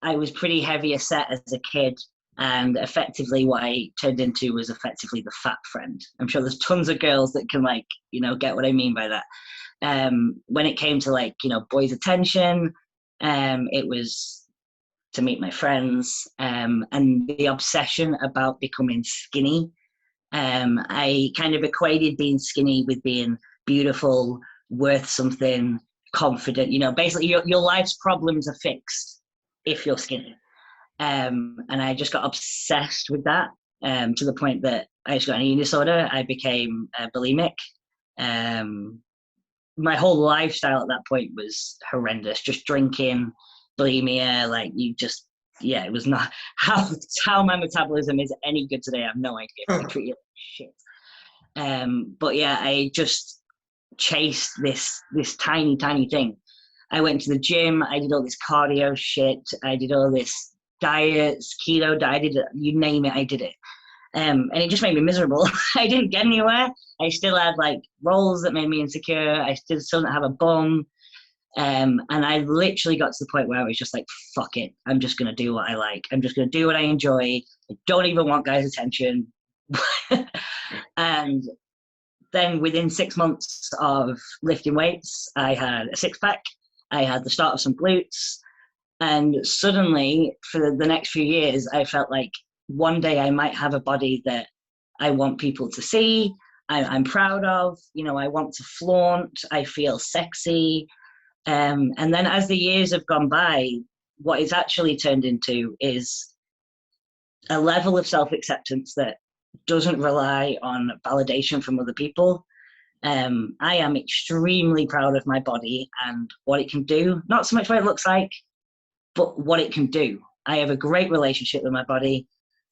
was pretty heavier set as a kid, and effectively what I turned into was effectively the fat friend. I'm sure there's tons of girls that can get what I mean by that. When it came to boys' attention, it was to meet my friends, and the obsession about becoming skinny. I kind of equated being skinny with being beautiful, worth something, confident. Basically your life's problems are fixed if you're skinny. And I just got obsessed with that, to the point that I just got an eating disorder. I became bulimic. My whole lifestyle at that point was horrendous. Just drinking, bulimia, it was not how my metabolism is any good today. I have no idea. I treat it like shit. But yeah, I just chased this tiny thing. I went to the gym. I did all this cardio shit. I did all this diets, keto diet, you name it, I did it. And it just made me miserable. I didn't get anywhere. I still had roles that made me insecure. I still didn't have a bum. And I literally got to the point where I was just like, fuck it. I'm just going to do what I like. I'm just going to do what I enjoy. I don't even want guys' attention. And then within 6 months of lifting weights, I had a six pack. I had the start of some glutes. And suddenly, for the next few years, I felt like one day I might have a body that I want people to see, I'm proud of, I want to flaunt, I feel sexy. And then as the years have gone by, what it's actually turned into is a level of self-acceptance that doesn't rely on validation from other people. I am extremely proud of my body and what it can do, not so much what it looks like, but what it can do. I have a great relationship with my body,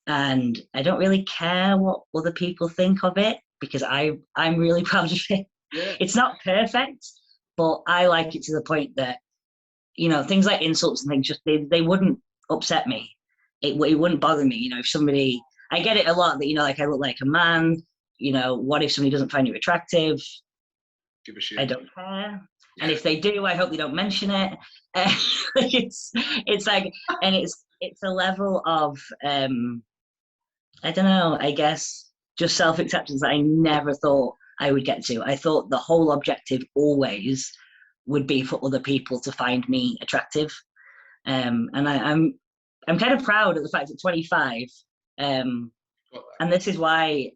and I don't really care what other people think of it, because I'm really proud of it. Yeah. It's not perfect, but I like it to the point that, things like insults and things, they wouldn't upset me. It wouldn't bother me. If somebody, I get it a lot that, I look like a man, what if somebody doesn't find you attractive? Give a shit. I don't care. Yeah. And if they do, I hope they don't mention it. It's a level of, I don't know, I guess just self-acceptance that I never thought I would get to. I thought the whole objective always would be for other people to find me attractive. And I'm kind of proud of the fact that 25, and this is why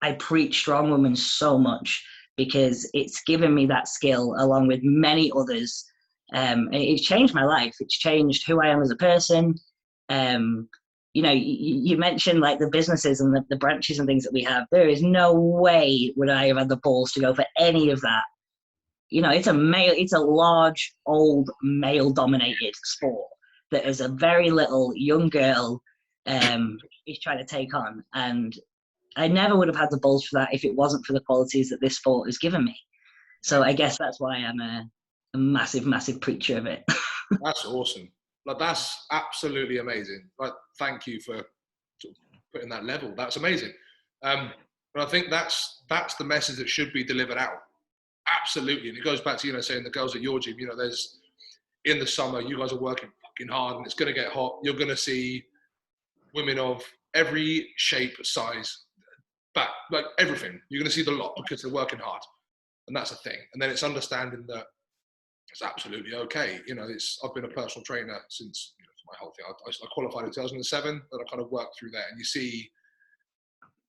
I preach strong women so much, because it's given me that skill along with many others. It's changed my life. It's changed who I am as a person. You mentioned the businesses and the branches and things that we have. There is no way would I have had the balls to go for any of that. It's a large, old, male-dominated sport that is a very little young girl is trying to take on. And I never would have had the balls for that if it wasn't for the qualities that this sport has given me. So I guess that's why I'm a massive, massive preacher of it. That's awesome. Like, that's absolutely amazing. Like, thank you for sort of putting that level. That's amazing. But I think that's the message that should be delivered out. Absolutely. And it goes back to, you know, saying the girls at your gym, you know, there's, in the summer, you guys are working fucking hard and it's going to get hot. You're going to see women of every shape, size, back, like everything. You're going to see the lot because they're working hard. And that's a thing. And then it's understanding that it's absolutely okay. You know, I've been a personal trainer since, you know, my whole thing. I qualified in 2007, and I kind of worked through that. And you see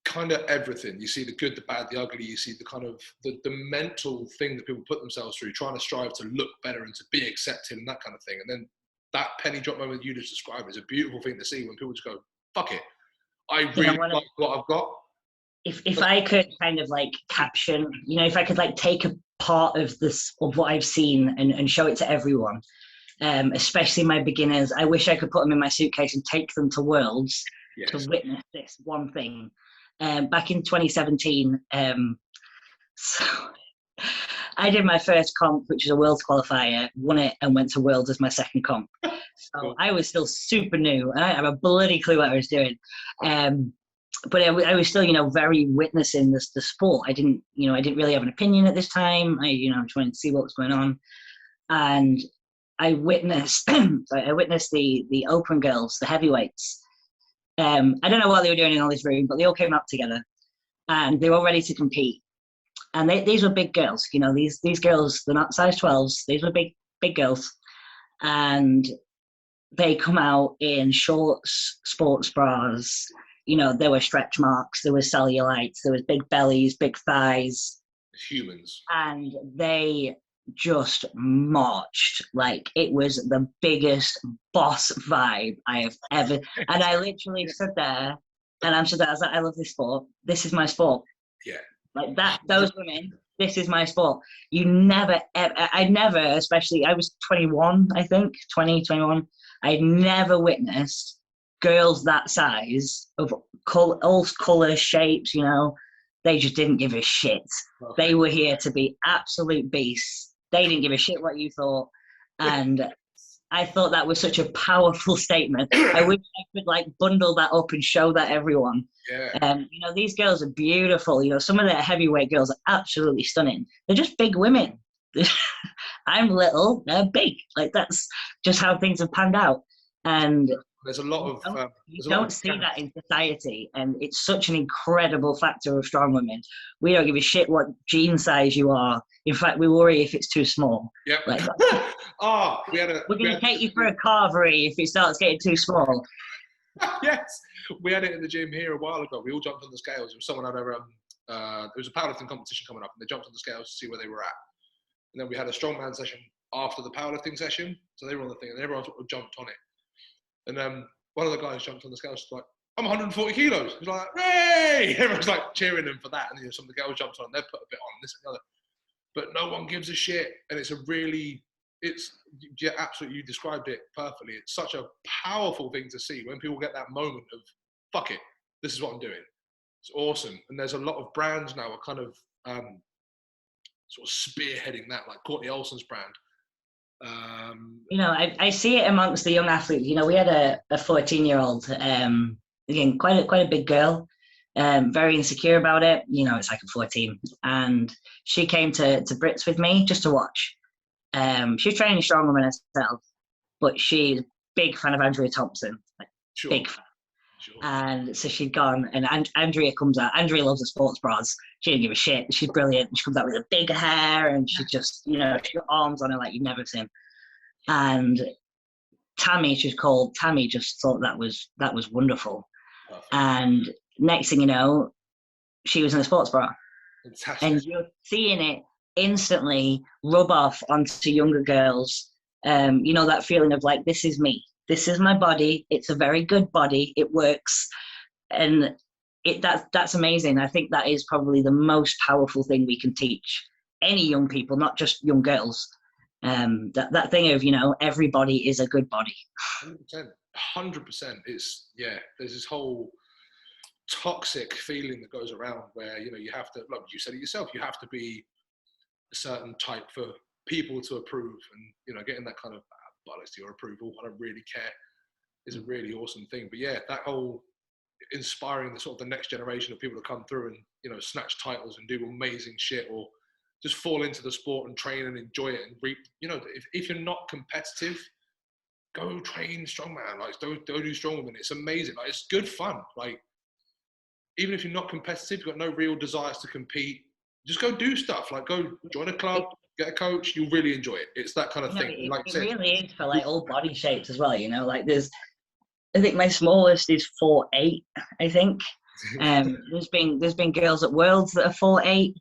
kind of everything. You see the good, the bad, the ugly. You see the kind of the mental thing that people put themselves through, trying to strive to look better and to be accepted and that kind of thing. And then that penny drop moment you just described is a beautiful thing to see when people just go, fuck it. I really like what I've got. If I could kind of like caption, you know, if I could like take a part of this, of what I've seen and show it to everyone, especially my beginners, I wish I could put them in my suitcase and take them to Worlds to witness this one thing. Back in 2017, so I did my first comp, which was a Worlds qualifier, won it and went to Worlds as my second comp. So cool. I was still super new and I didn't have a bloody clue what I was doing. But I was still, you know, very witnessing the sport. I didn't really have an opinion at this time. I just wanted to see what was going on. And I witnessed, the open girls, the heavyweights. I don't know what they were doing in all this room, but they all came up together and they were all ready to compete. And these were big girls, you know, these girls, they're not size 12s. These were big girls. And they come out in shorts, sports bras. You know, there were stretch marks, there was cellulites, there was big bellies, big thighs. Humans. And they just marched like it was the biggest boss vibe I have ever. And I literally stood there and I'm stood there, I was like, I love this sport. This is my sport. Yeah. Like that, those women, this is my sport. You never, ever, I never, especially, I was 21, I think, 21. I'd never witnessed girls that size of all colours, shapes, you know, they just didn't give a shit. Okay. They were here to be absolute beasts. They didn't give a shit what you thought. And I thought that was such a powerful statement. I wish I could like bundle that up and show that everyone. Yeah. You know, these girls are beautiful. You know, some of the heavyweight girls are absolutely stunning. They're just big women. I'm little, they're big. Like that's just how things have panned out. And there's a lot of you don't see that in society, and it's such an incredible factor of strong women. We don't give a shit what gene size you are. In fact, we worry if it's too small. Yeah. Like, we're going to take you for a carvery if it starts getting too small. Yes, we had it in the gym here a while ago. We all jumped on the scales. It was someone had there was a powerlifting competition coming up, and they jumped on the scales to see where they were at. And then we had a strongman session after the powerlifting session, so they were on the thing, and everyone sort of jumped on it. And one of the guys jumped on the scales, like, I'm 140 kilos. He's like, hey! Everyone's like cheering him for that. And some of the girls jumped on, they put a bit on, this and the other. But no one gives a shit. And absolutely, you described it perfectly. It's such a powerful thing to see when people get that moment of, fuck it, this is what I'm doing. It's awesome. And there's a lot of brands now are kind of sort of spearheading that, like Courtney Olsen's brand. You know, I see it amongst the young athletes. You know, we had a 14-year-old, again, quite a big girl, very insecure about it. You know, it's like a 14. And she came to Brits with me just to watch. She was training strongwoman herself, but she's a big fan of Andrea Thompson, like sure. Big fan. Sure. And so she'd gone, and Andrea comes out. Andrea loves the sports bras. She didn't give a shit. She's brilliant. She comes out with a big hair, and she just, you know, she got arms on her like you've never seen. And Tammy, she's called Tammy, just thought that was wonderful. Perfect. And next thing you know, she was in a sports bra. Fantastic. And you're seeing it instantly rub off onto younger girls. You know, that feeling of like, this is me. This is my body. It's a very good body. It works. And that's amazing. I think that is probably the most powerful thing we can teach any young people, not just young girls. That thing of, you know, everybody is a good body. 100%. It's, yeah, there's this whole toxic feeling that goes around where, you know, you have to, like you said it yourself, you have to be a certain type for people to approve, and getting that kind of bollocks to your approval, I don't really care, is a really awesome thing. But yeah, that whole inspiring the sort of the next generation of people to come through and snatch titles and do amazing shit, or just fall into the sport and train and enjoy it and reap. If you're not competitive, go train strongman. Like go do strongwoman. It's amazing. Like it's good fun. Like even if you're not competitive, you've got no real desires to compete, just go do stuff. Like go join a club, get a coach. You'll really enjoy it. It's that kind of thing. It really is for like all body shapes as well. Like I think my smallest is 4'8", I think. There's been girls at Worlds that are 4'8".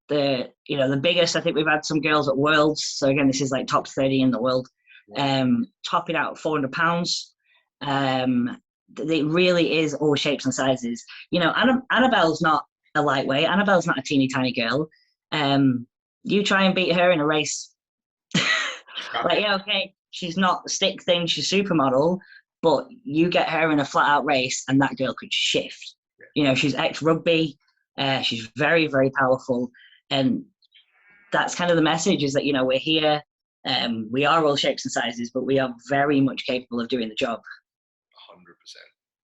The biggest, I think we've had some girls at Worlds. So again, this is like top 30 in the world. Topping out at 400 pounds. It really is all shapes and sizes. Annabelle's not a lightweight. Annabelle's not a teeny tiny girl. You try and beat her in a race. Okay. She's not stick thing, she's supermodel, but you get her in a flat out race and that girl could shift. She's ex-rugby, she's very, very powerful. And that's kind of the message, is that, we're here, we are all shapes and sizes, but we are very much capable of doing the job. 100%.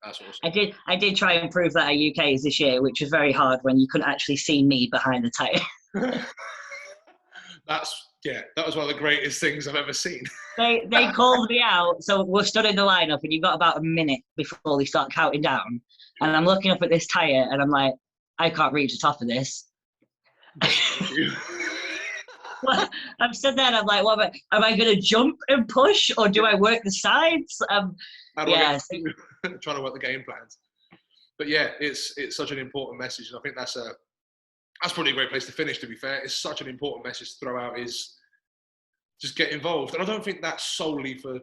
That's awesome. I did try and prove that at UK's this year, which was very hard when you couldn't actually see me behind the tyre. That was one of the greatest things I've ever seen. They called me out, so we're stood in the lineup, and you've got about a minute before they start counting down. And I'm looking up at this tyre, and I'm like, I can't reach the top of this. Well, I'm stood there, and I'm like, what am I going to jump and push, or do I work the sides? Trying to work the game plans. But yeah, it's such an important message, and I think that's probably a great place to finish, to be fair. It's such an important message to throw out, is just get involved. And I don't think that's solely for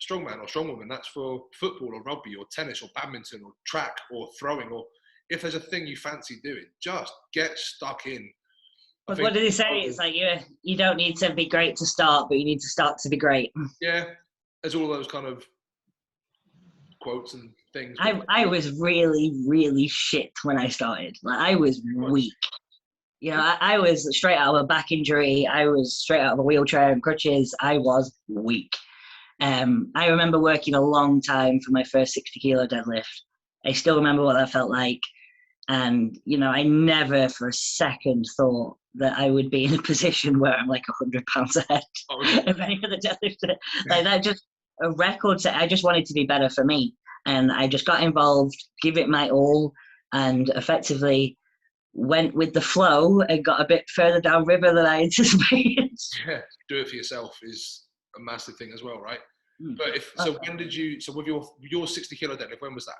strongman or strongwoman. That's for football or rugby or tennis or badminton or track or throwing, or if there's a thing you fancy doing, just get stuck in. But what did he say? It's like you don't need to be great to start, but you need to start to be great. Yeah, there's all those kind of quotes and things. I was really, really shit when I started. Like I was weak. I was straight out of a back injury. I was straight out of a wheelchair and crutches. I was weak. I remember working a long time for my first 60 kilo deadlift. I still remember what that felt like. And, I never for a second thought that I would be in a position where I'm like 100 pounds ahead of any of the deadlifters. Like that, just a record set. I just wanted to be better for me. And I just got involved, give it my all, and effectively went with the flow and got a bit further down river than I anticipated. Yeah, do it for yourself is a massive thing as well, right? But when did you? So with your 60 kilo deadlift, when was that?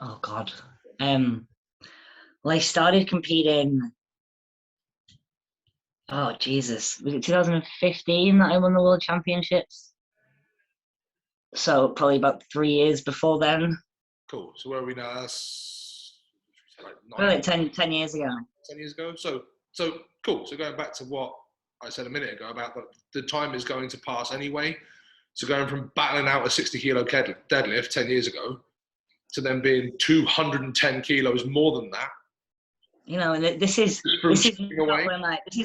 Oh God. Well, I started competing. Oh Jesus, was it 2015 that I won the World Championships? So probably about 3 years before then. Cool. So where are we now? That's like 10 years ago. 10 years ago. So cool. So going back to what I said a minute ago about the time is going to pass anyway. So going from battling out a 60 kilo deadlift 10 years ago to then being 210 kilos more than that. And this is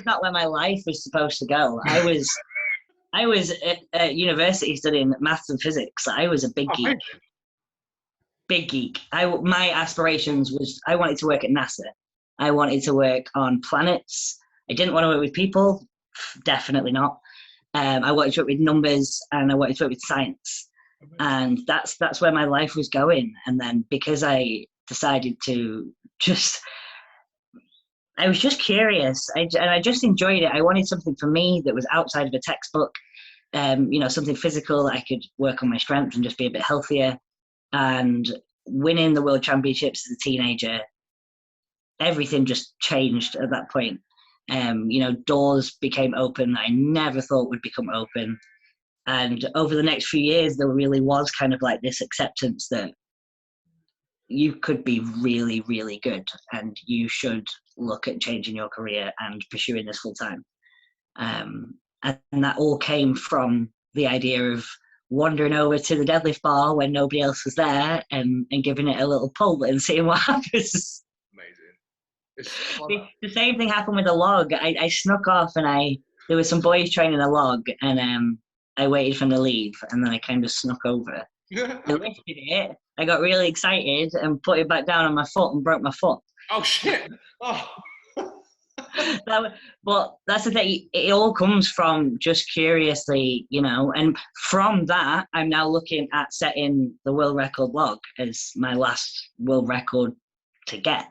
not where my life was supposed to go. I was at university studying maths and physics. I was a big geek. Big geek. My aspirations was I wanted to work at NASA. I wanted to work on planets. I didn't want to work with people. Definitely not. I wanted to work with numbers, and I wanted to work with science. And that's where my life was going. And then because I decided to I was just curious, and I just enjoyed it. I wanted something for me that was outside of a textbook, something physical that I could work on my strength and just be a bit healthier. And winning the World Championships as a teenager, everything just changed at that point. Doors became open that I never thought would become open. And over the next few years, there really was kind of like this acceptance that you could be really, really good and you should look at changing your career and pursuing this full time. And that all came from the idea of wandering over to the deadlift bar when nobody else was there and giving it a little pull and seeing what happens. Amazing. The same thing happened with the log. I snuck off and there were some boys training a log and I waited for them to leave and then I kind of snuck over. I lifted it. I got really excited and put it back down on my foot and broke my foot. Oh shit! Oh. But that's the thing. It all comes from just curiously, and from that, I'm now looking at setting the world record log as my last world record to get.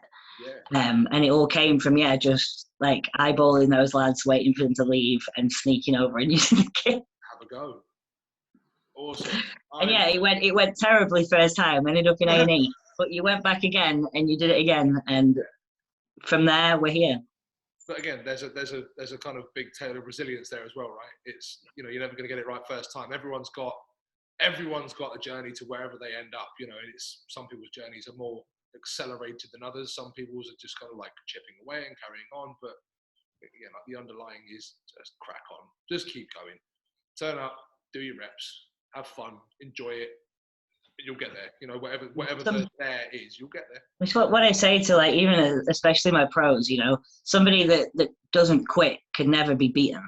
Yeah. And it all came from just like eyeballing those lads, waiting for them to leave, and sneaking over and using the kit. Have a go. Awesome. And it went terribly first time. I ended up in A&E, but you went back again and you did it again, and from there we're here. But again, there's a kind of big tale of resilience there as well, right? It's you're never going to get it right first time. Everyone's got a journey to wherever they end up. And it's some people's journeys are more accelerated than others. Some people's are just kind of like chipping away and carrying on. But like the underlying is just crack on, just keep going, turn up, do your reps, have fun, enjoy it. You'll get there. Whatever the there is, you'll get there. It's what I say to even especially my pros. Somebody that doesn't quit could never be beaten,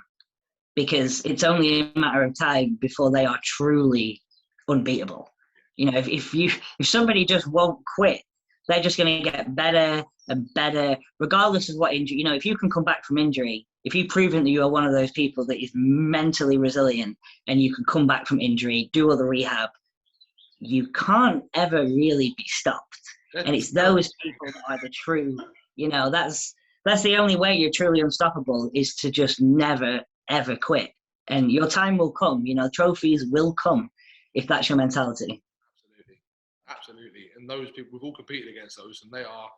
because it's only a matter of time before they are truly unbeatable. If somebody just won't quit, they're just going to get better and better, regardless of what injury. If you can come back from injury, if you've proven that you are one of those people that is mentally resilient and you can come back from injury, do all the rehab, you can't ever really be stopped. And it's those people that are the true, that's the only way you're truly unstoppable, is to just never, ever quit. And your time will come, trophies will come if that's your mentality. Absolutely. And those people, we've all competed against those, and they are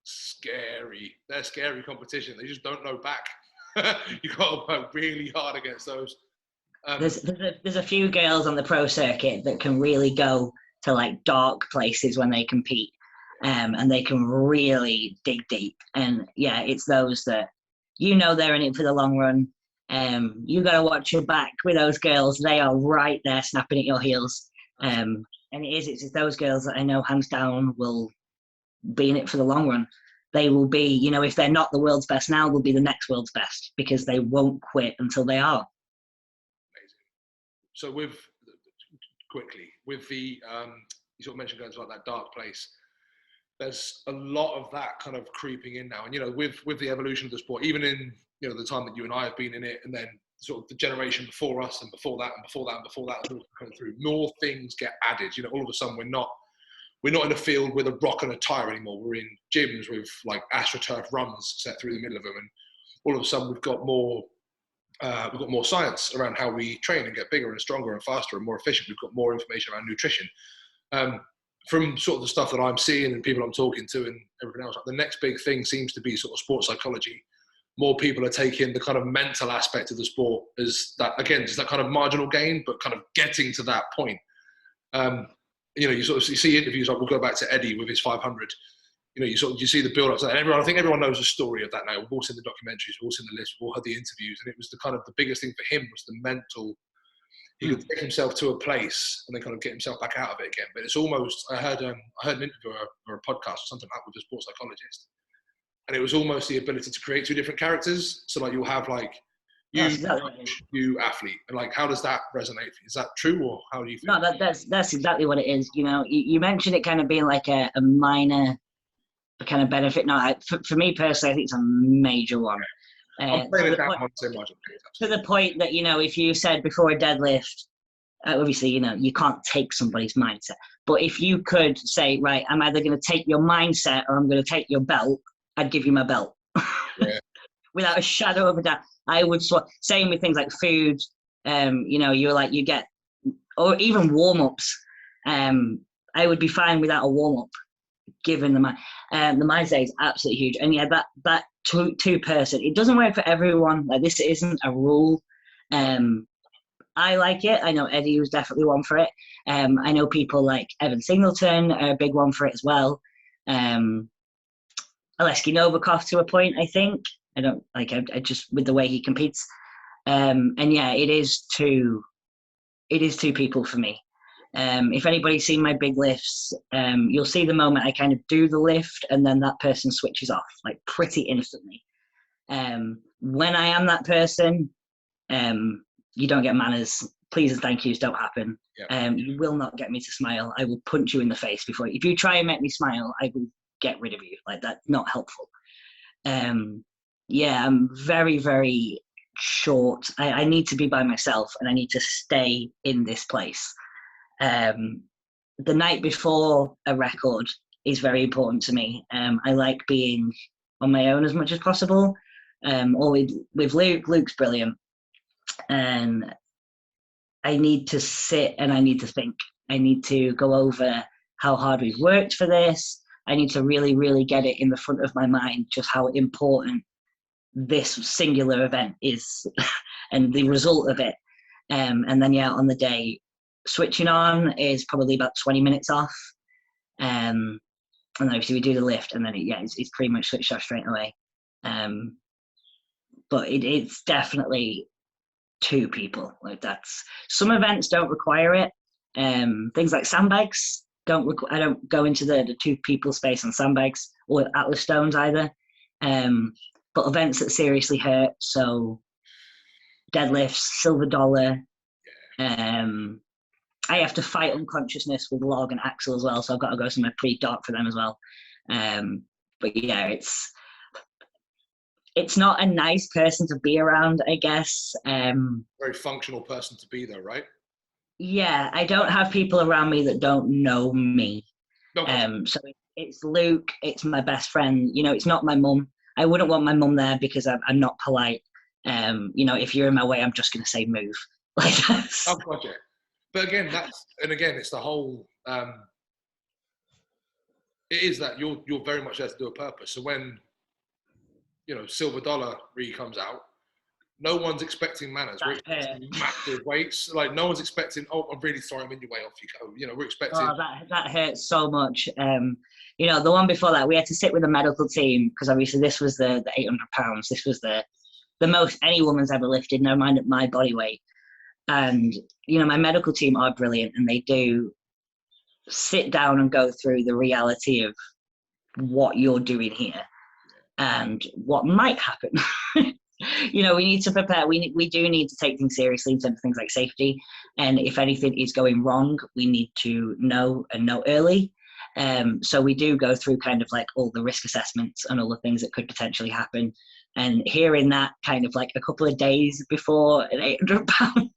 scary. They're scary competition. They just don't know back. You got to work really hard against those. There's a few girls on the pro circuit that can really go to dark places when they compete, and they can really dig deep. And it's those that they're in it for the long run. You got to watch your back with those girls. They are right there snapping at your heels. And it's those girls that I know hands down will be in it for the long run. They will be, if they're not the world's best now, they'll be the next world's best, because they won't quit until they are. So with the you sort of mentioned going to that dark place, there's a lot of that kind of creeping in now. And with the evolution of the sport, even in the time that you and I have been in it, and then sort of the generation before us and before that and before that and before that, coming through, more things get added. All of a sudden we're not in a field with a rock and a tire anymore. We're in gyms with AstroTurf runs set through the middle of them, and all of a sudden we've got more science around how we train and get bigger and stronger and faster and more efficient. We've got more information around nutrition. From sort of the stuff that I'm seeing and people I'm talking to and everything else, the next big thing seems to be sort of sports psychology. More people are taking the kind of mental aspect of the sport as that, again, just that kind of marginal gain, but kind of getting to that point. You see interviews, we'll go back to Eddie with his 500. You see the build-ups, and I think everyone knows the story of that now. We've all seen the documentaries, we've all seen the list, we've all heard the interviews, and it was the biggest thing for him was the mental. He could take himself to a place and then kind of get himself back out of it again. But it's almost, I heard an interview or a podcast or something like that with a sports psychologist, and it was almost the ability to create two different characters. So you'll have you athlete, and how does that resonate? Is that true, or how do you feel? No, that's exactly what it is. You mentioned it kind of being a minor kind of benefit. No, for me personally, I think it's a major one. I'm playing it down so much. To the point that, if you said before a deadlift, obviously, you can't take somebody's mindset. But if you could say, right, I'm either going to take your mindset or I'm going to take your belt, I'd give you my belt. Yeah. Without a shadow of a doubt. I would same with things like food. You get, or even warm-ups. I would be fine without a warm-up, given the mindset is absolutely huge. And that two-person, it doesn't work for everyone. This isn't a rule. I like it. I know Eddie was definitely one for it. I know people like Evan Singleton are a big one for it as well. Aleksei Novikov to a point, I think. I don't I just, with the way he competes. It is two people for me. If anybody's seen my big lifts, you'll see the moment I kind of do the lift and then that person switches off like pretty instantly. When I am that person, you don't get manners. Please and thank yous don't happen. Yep. You will not get me to smile. I will punch you in the face before. If you try and make me smile, I will get rid of you. Like, that's not helpful. Yeah, I'm very, very short. I need to be by myself and I need to stay in this place. The night before a record is very important to me. I like being on my own as much as possible. Or with Luke. Luke's brilliant. And I need to sit and I need to think. I need to go over how hard we've worked for this. I need to really, really get it in the front of my mind, just how important this singular event is and the result of it. And then, yeah, on the day, switching on is probably about 20 minutes off. And obviously we do the lift and then it's pretty much switched off straight away. But it's definitely two people. Like, that's, some events don't require it. Things like sandbags I don't go into the two people space on sandbags or Atlas stones either. But events that seriously hurt, so deadlifts, silver dollar. I have to fight unconsciousness with log and axle as well, so I've got to go somewhere pretty dark for them as well. But yeah, it's not a nice person to be around, I guess. Very functional person to be though, right? Yeah, I don't have people around me that don't know me. Okay. So it's Luke, it's my best friend. You know, it's not my mum. I wouldn't want my mum there because I'm not polite. You know, if you're in my way, I'm just going to say move. Like, that's... Oh, gotcha. But again, it's the whole. It is that you're very much there to do a purpose. So when, you know, silver dollar comes out, no one's expecting manners. We're expecting massive weights. Like, no one's expecting, oh, I'm really sorry, I'm in your way, off you go. You know, we're expecting. Oh, that hurts so much. You know, the one before that, we had to sit with the medical team because obviously this was the 800 pounds. This was the most any woman's ever lifted, no mind my body weight. And, you know, my medical team are brilliant and they do sit down and go through the reality of what you're doing here and what might happen. You know, we need to prepare. We do need to take things seriously in terms of things like safety. And if anything is going wrong, we need to know early. So we do go through kind of like all the risk assessments and all the things that could potentially happen. And hearing that kind of like a couple of days before an 800 pound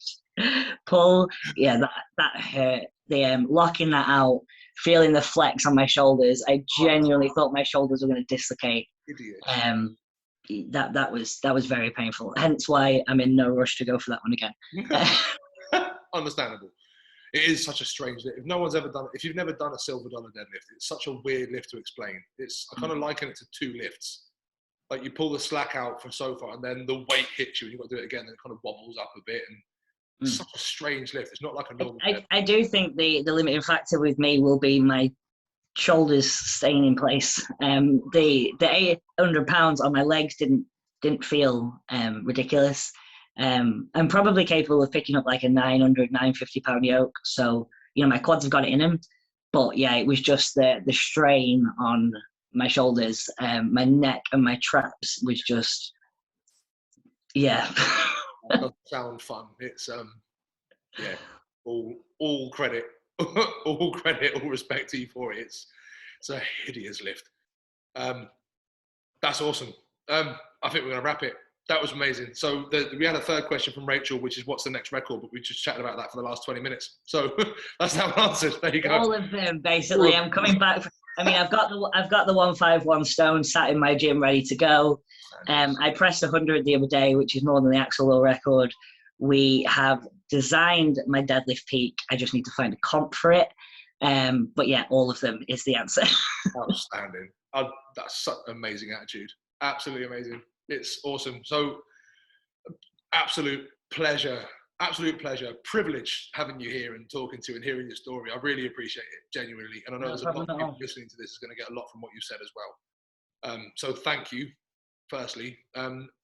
pull, yeah, that hurt. The locking that out, feeling the flex on my shoulders, I genuinely thought my shoulders were going to dislocate. Idiot. That was very painful. Hence why I'm in no rush to go for that one again. Understandable. It is such a strange lift. If no one's ever done it, if you've never done a silver dollar deadlift, it's such a weird lift to explain. I kind of liken it to two lifts. Like, you pull the slack out from so far and then the weight hits you and you've got to do it again and it kind of wobbles up a bit. And it's such a strange lift. It's not like a normal lift. I do think the limiting factor with me will be my shoulders staying in place. The 800 pounds on my legs didn't feel ridiculous. I'm probably capable of picking up like a 950 pound yoke. So, you know, my quads have got it in them. But yeah, it was just the strain on my shoulders, my neck and my traps was just, yeah. That doesn't sound fun. It's yeah, all credit, all respect to you for it. It's a hideous lift. That's awesome. I think we're gonna wrap it. That was amazing. So we had a third question from Rachel, which is what's the next record, but we just chatted about that for the last 20 minutes. So that's now answered. There you go. All of them, basically. I'm coming back. I mean, I've got the 151 stone sat in my gym ready to go. I pressed 100 the other day, which is more than the Axel World record. We have designed my deadlift peak. I just need to find a comp for it. But yeah, all of them is the answer. Outstanding. That's such an amazing attitude. Absolutely amazing. It's awesome. So absolute pleasure, privilege having you here and talking to you and hearing your story. I really appreciate it, genuinely. And I know there's a lot of people listening to this is going to get a lot from what you said as well. So thank you, firstly.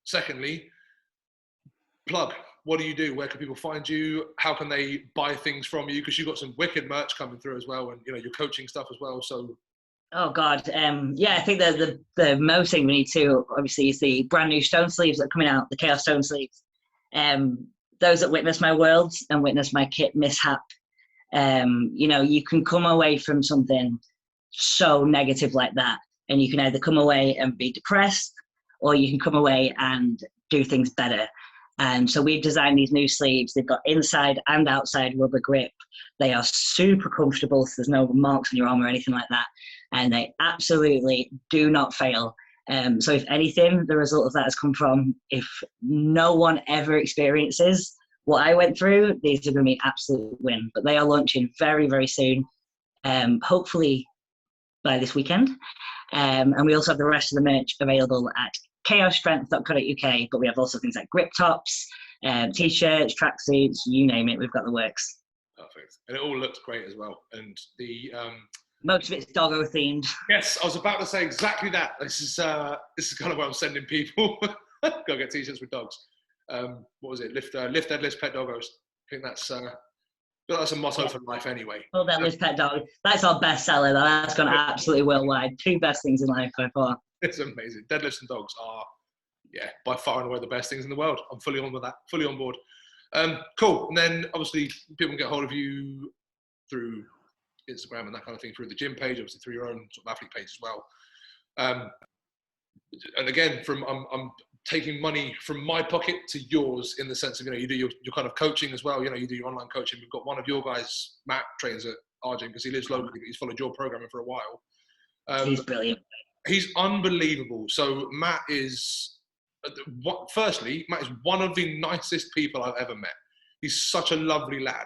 Secondly, plug. what do you do? Where can people find you? How can they buy things from you? Because you've got some wicked merch coming through as well, and your coaching stuff as well. So, oh God, yeah, I think the most thing we need to obviously is the brand new stone sleeves that are coming out, the Kaos stone sleeves. Those that witness my worlds and witness my kit mishap, you can come away from something so negative like that, and you can either come away and be depressed, or you can come away and do things better. And so we've designed these new sleeves. They've got inside and outside rubber grip. They are super comfortable, so there's no marks on your arm or anything like that. And they absolutely do not fail. So if anything, the result of that has come from, if no one ever experiences what I went through, these are going to be an absolute win. But they are launching very, very soon, hopefully by this weekend. And we also have the rest of the merch available at kaosstrength.co.uk, but we have also things like grip tops, t-shirts, tracksuits, you name it, we've got the works. Perfect. And it all looks great as well. And the most of it's doggo themed. Yes, I was about to say exactly that. This is kind of where I'm sending people. Go get t-shirts with dogs. What was it? Lift, deadlifts, pet doggos. I think that's a motto for life anyway. Oh, deadlifts, pet dog. That's our bestseller. That's gone absolutely worldwide. 2 best things in life by far. It's amazing. Deadlifts and dogs are, by far and away the best things in the world. I'm fully on with that. Fully on board. Cool. And then obviously people can get hold of you through Instagram and that kind of thing, through the gym page, obviously through your own sort of athlete page as well. And again, I'm taking money from my pocket to yours in the sense of, you do your kind of coaching as well. You do your online coaching. We've got one of your guys, Matt, trains at our gym because he lives locally, but he's followed your programming for a while. He's brilliant. He's unbelievable. So Matt is, firstly, Matt is one of the nicest people I've ever met. He's such a lovely lad.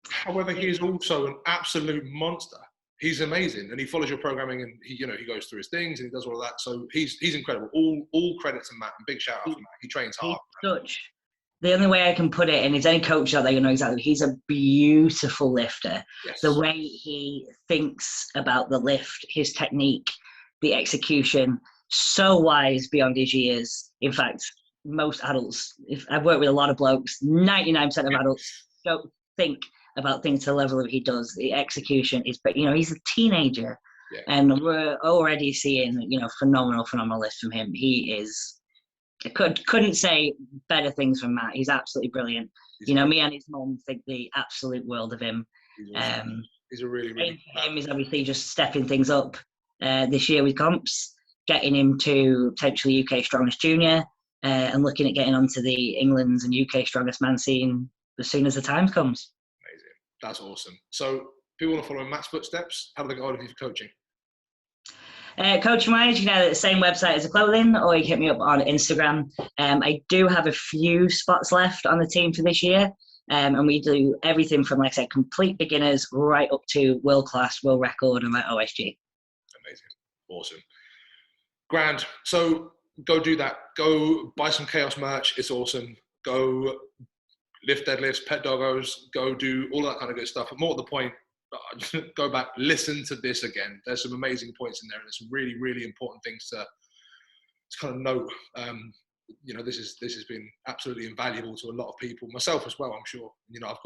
However, he is also an absolute monster. He's amazing, and he follows your programming, and he goes through his things and he does all of that. So he's incredible. All credit to Matt, and big shout out to Matt. He trains hard. The only way I can put it, and is any coach out there, exactly, he's a beautiful lifter. Yes. The way he thinks about the lift, his technique, the execution, so wise beyond his years. In fact, most adults, if I've worked with a lot of blokes, 99% of adults don't think about things to the level that he does. The execution is, but he's a teenager, and we're already seeing phenomenal lifts from him. He is. I couldn't say better things from Matt. He's absolutely brilliant. Me and his mum think the absolute world of him. He's a really, really good him is obviously just stepping things up this year with comps, getting him to potentially UK Strongest Junior, and looking at getting onto the England's and UK Strongest Man scene as soon as the time comes. Amazing. That's awesome. So people want to follow in Matt's footsteps. How do they get hold of you for coaching? Coaching wise, you can either the same website as the clothing, or you can hit me up on Instagram. I do have a few spots left on the team for this year, and we do everything from, like I said, complete beginners right up to world class, world record, and like OSG. Amazing, awesome, grand. So go do that. Go buy some Kaos merch. It's awesome. Go lift deadlifts, pet doggos. Go do all that kind of good stuff. But more to the point, go back, listen to this again. There's some amazing points in there, and there's some really, really important things to kind of note. This has been absolutely invaluable to a lot of people, myself as well. I'm sure. I've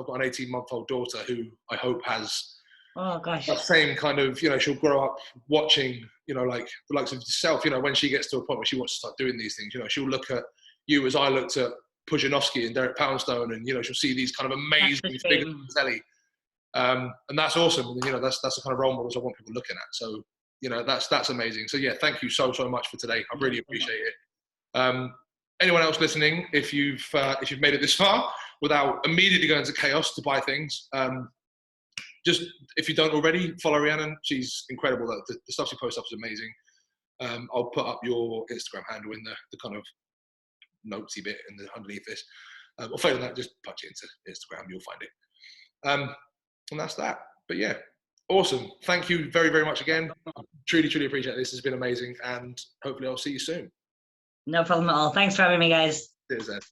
got an 18-month-old daughter who I hope has that same kind of, she'll grow up watching, like the likes of yourself. When she gets to a point where she wants to start doing these things, she'll look at you as I looked at Pujanowski and Derek Poundstone, and she'll see these kind of amazing figures on the telly. And that's awesome. And, that's the kind of role models I want people looking at. So, that's amazing. So thank you so much for today. I really appreciate it. Anyone else listening, if you've made it this far without immediately going to Kaos to buy things, just if you don't already, follow Rhiannon. She's incredible. The stuff she posts up is amazing. I'll put up your Instagram handle in the kind of notesy bit underneath this. Or failing that, just punch it into Instagram. You'll find it. And that's that. But awesome. Thank you very, very much again. Truly, truly appreciate this. This has been amazing. And hopefully I'll see you soon. No problem at all. Thanks for having me, guys. Cheers, Ed.